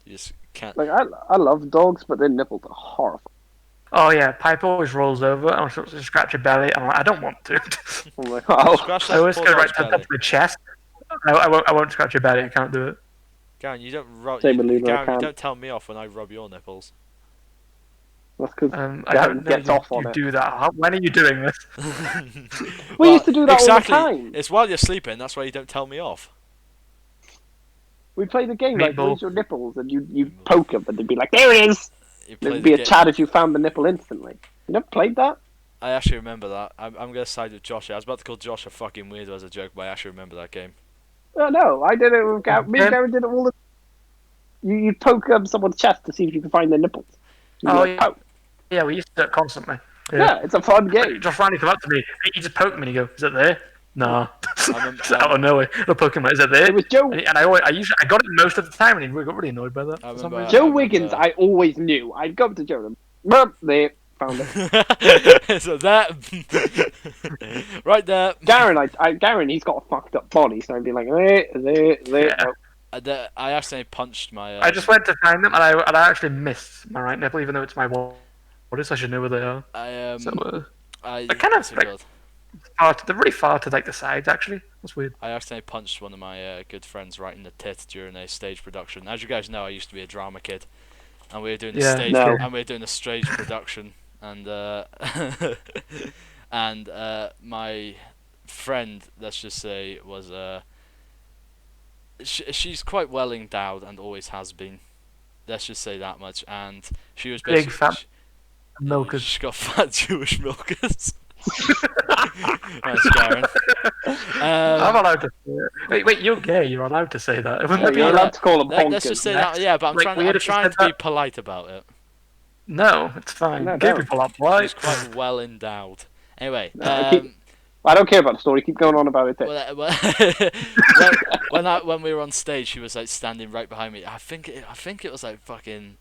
just can't. Like I love dogs, but their nipples are horrifying. Oh yeah, Piper always rolls over and I'm supposed to scratch her belly. I'm like, I don't want to. I'm like, oh, Scratch I that always poor go dog's right to the top belly. of the chest. I won't scratch your belly. I can't do it. Garen, you don't rub. Same with Luna, I Garen, you can't. don't tell me off when I rub your nipples. That's because I Garen haven't gets known off you on it. do that. When are you doing this? We used to do that exactly. all the time. It's while you're sleeping. That's why you don't tell me off. We played a game like Meatball. raise your nipples, and you poke them, and they'd be like, "There it is." You play There'd the be a game. chat if you found the nipple instantly. You never played that? I actually remember that. I'm gonna side with Josh. I was about to call Josh a fucking weirdo as a joke, but I actually remember that game. Oh, no, I did it with Garen. Me and Garen did it all the. You poke someone's chest to see if you can find their nipples. You'd be Oh, like, yeah. Yeah, we used to do it constantly. Yeah, it's a fun game. Josh Randy come up to me. He just poked me and he go, "Is it there?" No. remember- Just out of nowhere. I poke him like, "Is it there?" It was Joe. And I got it most of the time, and he got really annoyed by that. I for some remember- reason. Joe remember- Wiggins, I always knew. I'd go up to Joe and there, found it. So that right there. Garen, he's got a fucked up body, so I'd be like, there. Yeah. Oh. I accidentally punched my. I just went to find them, and I actually missed my right nipple, even though it's my body, so I should know where they are. I kind of what's it like- called? They're really far to like the sides, actually. That's weird. I accidentally punched one of my good friends right in the tit during a stage production. As you guys know, I used to be a drama kid, and we were doing a Yeah, stage no. and we were doing a stage production, and and my friend, let's just say, was she's quite well endowed and always has been. Let's just say that much. And she was Big basically fat milkers. She's got fat Jewish milkers. Thanks, Garen. I'm allowed to say it. Wait, you're gay. You're allowed to say that. It wouldn't Yeah, it be you're like- allowed to call them Let's honkers. just say next. that. Yeah, but I'm Like, trying. weird I'm if you trying said to be that. polite about it. No, it's fine. No, Gay don't. people are She's polite. quite well endowed. Anyway, I don't care about the story. Keep going on about it. when we were on stage, she was like standing right behind me. I think it was like fucking.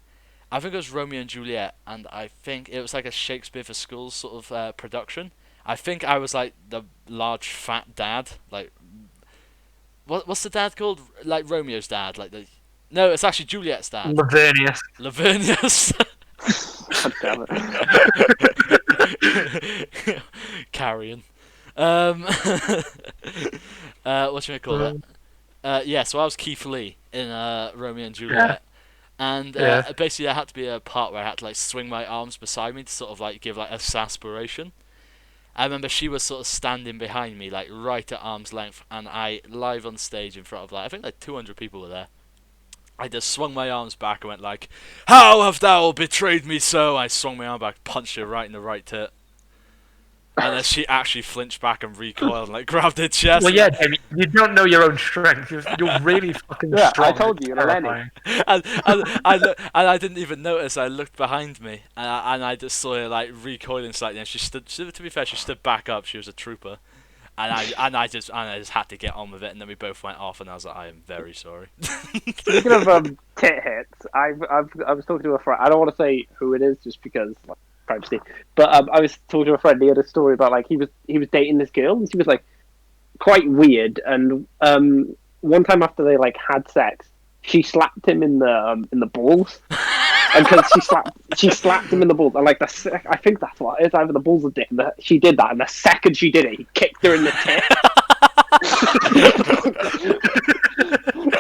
I think it was Romeo and Juliet, and I think it was like a Shakespeare for Schools sort of production. I think I was like the large fat dad, like what's the dad called? Like Romeo's dad, like the. No, it's actually Juliet's dad. Lavernius. Lavernius. God damn it. Carrion. What should I call it? Yeah, so I was Keith Lee in Romeo and Juliet. And Yeah. basically, there had to be a part where I had to like swing my arms beside me to sort of like give like a sarsaparillation. I remember she was sort of standing behind me, like right at arm's length, and I live on stage in front of like I think like 200 people were there. I just swung my arms back and went like, "How have thou betrayed me so?" I swung my arm back, punched her right in the right tit. And then she actually flinched back and recoiled and like grabbed her chest. Well, yeah, Jamie, you don't know your own strength. You're really fucking Yeah, I strong. told you, you're Lenny. Terrifying. and I didn't even notice. I looked behind me and I just saw her like recoiling slightly. And she stood. To be fair, she stood back up. She was a trooper. And I just had to get on with it. And then we both went off. And I was like, I am very sorry. Speaking of tit hits, I was talking to a friend. I don't want to say who it is, just because like, privacy. But I was talking to a friend. He had a story about like he was dating this girl, and she was like quite weird. And one time after they like had sex, she slapped him in the balls. And because she slapped him in the balls, and like I think that's what it is, either the balls or dick. She did that, and the second she did it, he kicked her in the tit.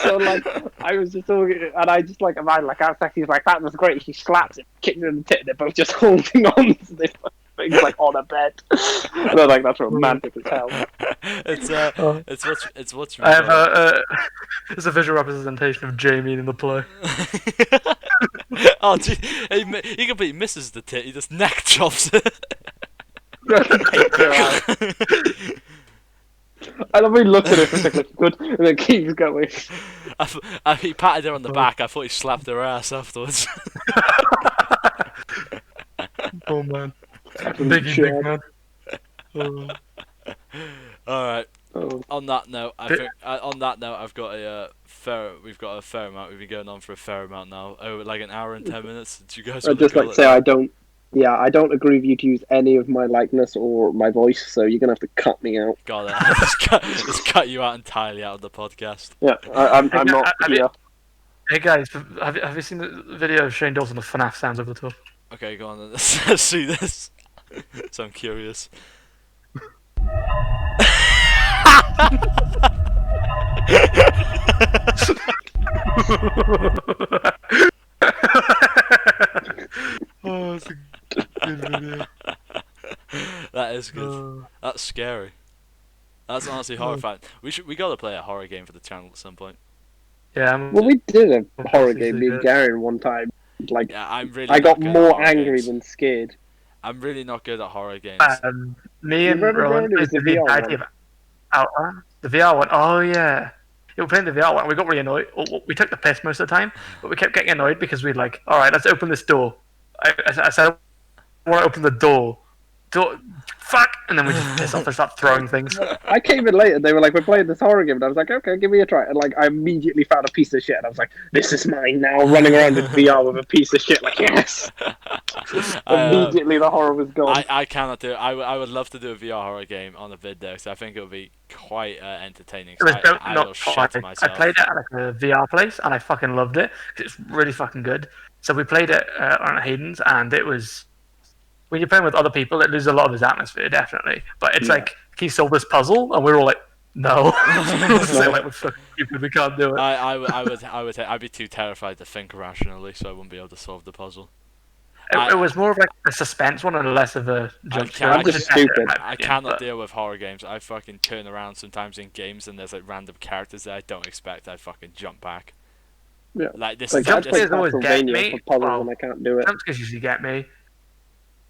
So like I was just talking, and I just like imagine like how sexy. He's like, that was great. She slaps him, kicks her in the tit, and they're both just holding on to this thing like on a bed. And I'm like, that's romantic as hell. It's what's. I have it's a visual representation of Jamie in the play. Oh, gee, he completely misses the tit. He just neck chops it. Takes her out. I love he looked at it for a second, good, and then keeps going. He patted her on the back. I thought he slapped her ass afterwards. Oh man, big man. Oh. All right. Oh. On that note, I've got we've got a fair amount. We've been going on for a fair amount now. Oh, like an hour and 10 minutes. Do you guys? I'd just like to say I don't agree with you to use any of my likeness or my voice, so you're gonna have to cut me out. Got it. Just cut you out entirely out of the podcast. Yeah, I'm not here. Hey guys, have you seen the video of Shane Dawson with FNAF sounds over the top? Okay, go on then. Let's see this. So I'm curious. Oh, it's a good video. That is good. That's scary. That's honestly horrifying. We gotta play a horror game for the channel at some point. Yeah, Well, we did a horror Obviously game, me and good. Garen, one time. Like, Yeah, I'm really. I got not good at more horror angry games. than scared. I'm really not good at horror games. Me You and remember, Rowan Garen? It was played the the VR entirety one. of Outrun. The VR one. Oh yeah. We were playing the VR one. We got really annoyed. We took the piss most of the time, but we kept getting annoyed because we'd like, all right, let's open this door. I said, I want to open the door. Fuck! And then we just piss off and start throwing things. I came in late and they were like, we're playing this horror game. And I was like, okay, give me a try. And like, I immediately found a piece of shit. And I was like, this is mine now. Running around in VR with a piece of shit. Like, yes! Immediately the horror was gone. I cannot do it. I would love to do a VR horror game on a vid though, so I think it would be quite entertaining. It was I not will shit quite. I myself. played it at like a VR place and I fucking loved it. It's really fucking good. So we played it on Hayden's and it was. When you're playing with other people, it loses a lot of its atmosphere, definitely. But it's like, can you solve this puzzle? And we're all like, no. So like, we're fucking stupid, we can't do it. I'd be too terrified to think rationally, so I wouldn't be able to solve the puzzle. It was more of like a suspense one and less of a jump scare. I'm just stupid. I cannot deal with horror games. I fucking turn around sometimes in games and there's like random characters that I don't expect. I fucking jump back. Yeah. Like this. Like, jump I scares play always get Castlevania me. for puzzles Well, and I can't do it. Jump scares usually get me.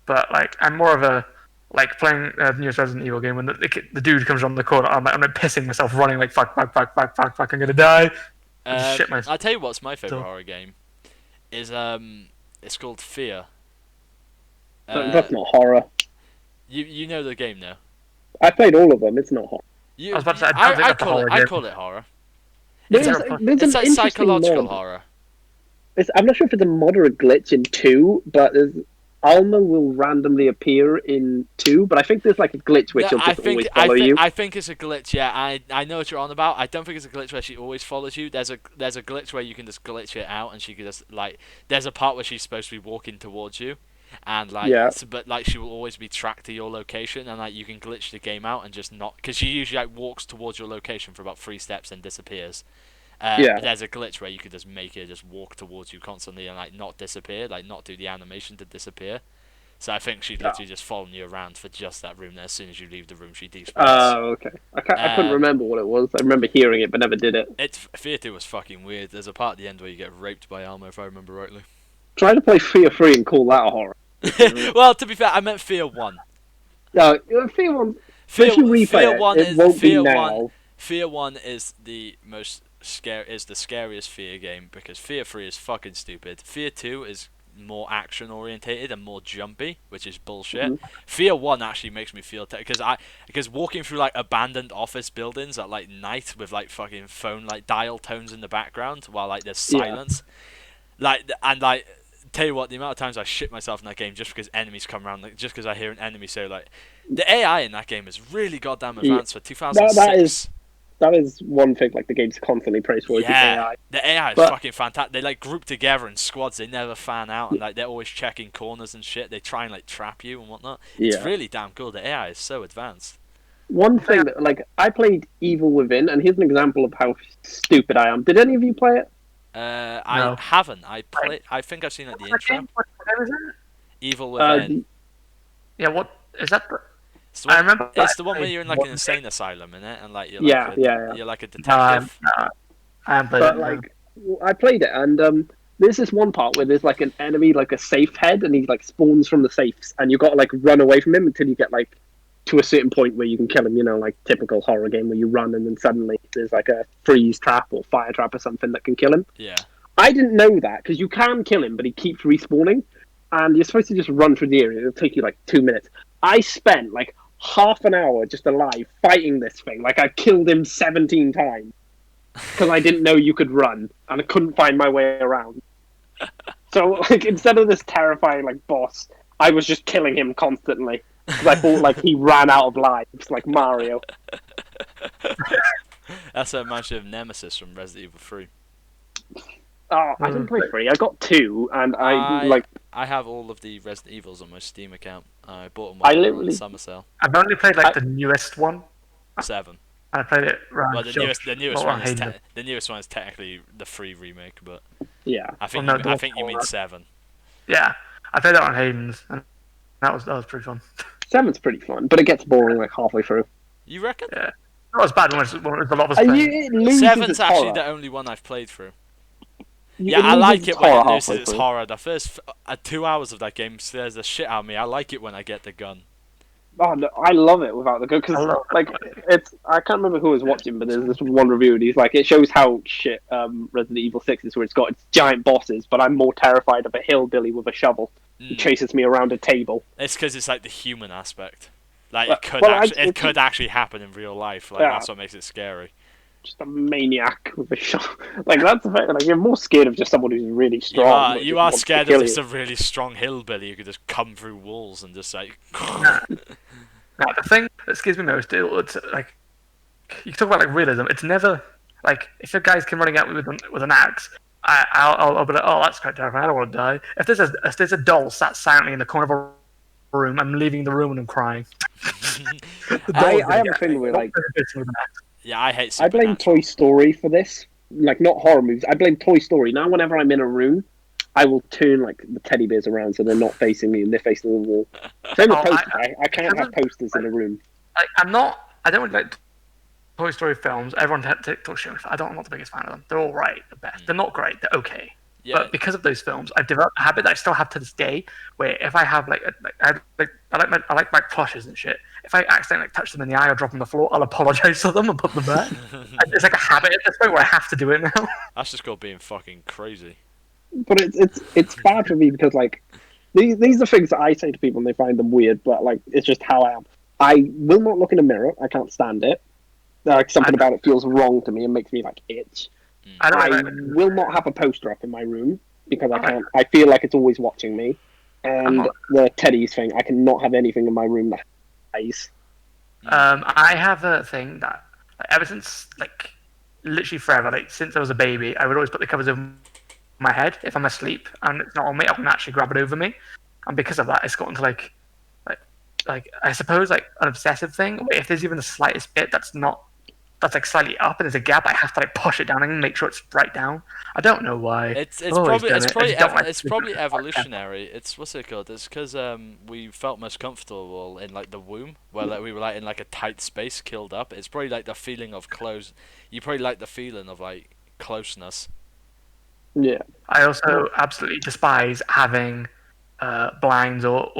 But like, I'm more of a like playing the newest Resident Evil game when the dude comes around the corner. I'm like pissing myself, running like fuck, I'm gonna die. I just shit myself. I'll tell you what's my favorite So- horror game is it's called Fear. That's not horror. You know the game now. I played all of them. It's not horror. You, I was about to say, I don't think that's a horror I game. call it horror. There's, It's there's It's an like interesting psychological mod. horror. I'm not sure if it's a moderate glitch in 2, but Alma will randomly appear in 2, but I think there's like a glitch where she'll just always follow you. I think it's a glitch. Yeah, I know what you're on about. I don't think it's a glitch where she always follows you. There's a glitch where you can just glitch it out, and she can just like. There's a part where she's supposed to be walking towards you, and like, Yeah. but like she will always be tracked to your location, and like you can glitch the game out and just not because she usually like walks towards your location for about 3 steps and disappears. Yeah. But there's a glitch where you could just make her just walk towards you constantly and like not disappear, like not do the animation to disappear. So I think she's literally just following you around for just that room. There, as soon as you leave the room, she despawns. Oh, okay. I couldn't remember what it was. I remember hearing it, but never did it. Fear 2 was fucking weird. There's a part at the end where you get raped by Alma, if I remember rightly. Try to play Fear 3 and call that a horror. Well, to be fair, I meant Fear 1. No, Fear 1. If you replay Fear 1 it is won't Fear be 1. now. Fear 1 is the scariest Fear game because Fear 3 is fucking stupid. Fear 2 is more action orientated and more jumpy, which is bullshit. Mm-hmm. Fear 1 actually makes me feel because walking through like abandoned office buildings at like night with like fucking phone like dial tones in the background while like there's silence, tell you what, the amount of times I shit myself in that game just because enemies come around, like, just because I hear an enemy say like, the AI in that game is really goddamn advanced for 2006. That is one thing, like, the game's constantly praiseworthy. Yeah, the AI is But- fucking fantastic. They like group together in squads. They never fan out, and like they're always checking corners and shit. They try and like trap you and whatnot. It's Yeah. really damn cool. The AI is so advanced. One thing that, like, I played Evil Within, and here's an example of how stupid I am. Did any of you play it? I No. haven't. I think I've seen like the What intro. game? What game is it? Evil Within. Yeah, what is that? It's the one, I remember. it's the one where you're in like an one insane asylum in it, and like you're Yeah, like yeah. you're like a No, I detective. haven't played But, it. like, I played it, and there's this one part where there's, like, an enemy, like, a safe head, and he, like, spawns from the safes, and you got to, like, run away from him until you get, like, to a certain point where you can kill him, you know, like, typical horror game where you run and then suddenly there's, like, a freeze trap or fire trap or something that can kill him. Yeah. I didn't know that, because you can kill him, but he keeps respawning, and you're supposed to just run through the area. It'll take you, like, 2 minutes. I spent, like, half an hour just alive fighting this thing. Like, I killed him 17 times, because I didn't know you could run, and I couldn't find my way around. So, like, instead of this terrifying, like, boss, I was just killing him constantly, because I thought, like, he ran out of lives, like Mario. That's a mention of Nemesis from Resident Evil 3. Oh, I didn't play 3. I got 2, and I have all of the Resident Evils on my Steam account. I bought them I on literally- summer sale. I've only played like the newest one. 7. I played it around. Well, the newest around one is Hayden. the newest one is technically the free remake, but Yeah. I think Well, no, I think you mean Dwarf 7. Yeah, I played that on Hayden's, and that was pretty fun. 7's pretty fun, but it gets boring like halfway through. You reckon? Yeah, that was bad when it was a lot of us And playing. it loses 7's its actually horror. the only one I've played through. It Yeah, I loses like its it when horror it loses halfway its through. horror. The first 2 hours of that game scares the shit out of me. I like it when I get the gun. Oh no, I love it without the gun I because love it. like I can't remember who was watching, but there's this one review and he's like, it shows how shit Resident Evil 6 is, where it's got its giant bosses, but I'm more terrified of a hillbilly with a shovel who chases me around a table. It's because it's like the human aspect. Like Well, it could actually happen in real life. Like Yeah. that's what makes it scary. Just a maniac with a shovel. Like that's the thing. Like you're more scared of just someone who's really strong. but You just are wants to scared kill of you. just a really strong hillbilly who could just come through walls and just like. Now, the thing that scares me most, it's like you talk about like realism. It's never like if a guy's come running at me with an axe, I'll be like, oh, that's quite terrifying. I don't want to die. If there's a doll sat silently in the corner of a room, I'm leaving the room and I'm crying. I have a thing where like Yeah, I hate. I blame Toy Story for this. Like not horror movies. I blame Toy Story. Now whenever I'm in a room, I will turn like the teddy bears around so they're not facing me and they're facing the wall. Same with posters. I can't have posters in a room. I don't really like Toy Story films. Everyone talks shit. I'm not the biggest fan of them. They're all right, the best. They're not great. They're okay. Yeah. But because of those films, I've developed a habit that I still have to this day, where if I have I like my plushes and shit. If I accidentally touch them in the eye or drop them on the floor, I'll apologize to them and put them back. It's like a habit at this point where I have to do it now. That's just called being fucking crazy. But it's bad for me because like these are things that I say to people and they find them weird, but like it's just how I am. I will not look in a mirror. I can't stand it. Like something about it feels wrong to me and makes me like itch. I will not have a poster up in my room because I can't. I feel like it's always watching me. And the teddies thing, I cannot have anything in my room that eyes. I have a thing that ever since like literally forever, like since I was a baby, I would always put the covers over my head if I'm asleep and it's not on me. I can actually grab it over me, and because of that, it's gotten to like I suppose like an obsessive thing. If there's even the slightest bit that's like slightly up and there's a gap, I have to like push it down and make sure it's right down. I don't know why. It's I've always probably done it's it. I probably just don't like it's to- probably evolutionary. It's what's it called? It's because we felt most comfortable in like the womb, where like we were like in like a tight space, killed up. It's probably like the feeling of close. You probably like the feeling of like closeness. Yeah. I also absolutely despise having blinds or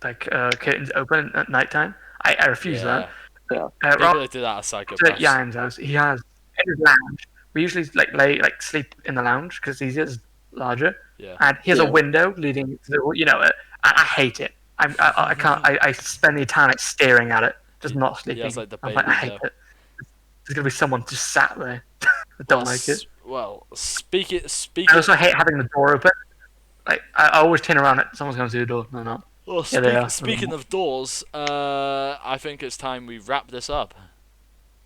curtains open at nighttime. I refuse that. Yeah. People that do that are At psychopaths. Yan's house, he has in his lounge. We usually sleep in the lounge because it's easier, it's larger, Yeah. and he has Yeah. a window leading to the. I hate it. I can't. I spend the time like staring at it, just not sleeping. has, like, the I'm bay I hate window. it. There's gonna be someone just sat there. I don't like it. Well, speaking. I also hate having the door open. Like I always turn around. Someone's going through the door. No, no. Well, Yeah, they are. speaking of doors, I think it's time we wrap this up.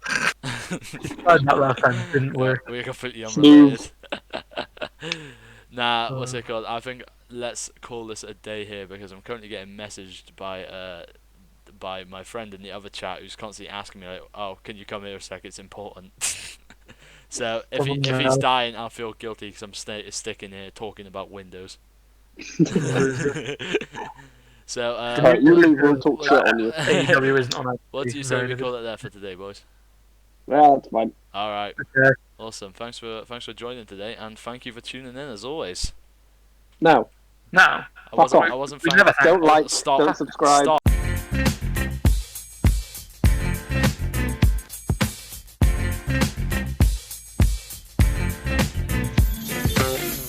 That last time didn't work. We're completely Smooth. unrelated. Nah, what's it called? I think let's call this a day here because I'm currently getting messaged by my friend in the other chat who's constantly asking me like, "Oh, can you come here a sec? It's important." So if he's dying, I'll feel guilty because I'm sticking here talking about Windows. So Alright, you leave. We'll talk shit on you. AEW isn't on. what do you say we call it there for today, boys? Well, that's fine. All right, Okay. awesome. Thanks for joining today, and thank you for tuning in as always. No. No. I off. wasn't. We never Don't like. Stop. Don't subscribe. Stop.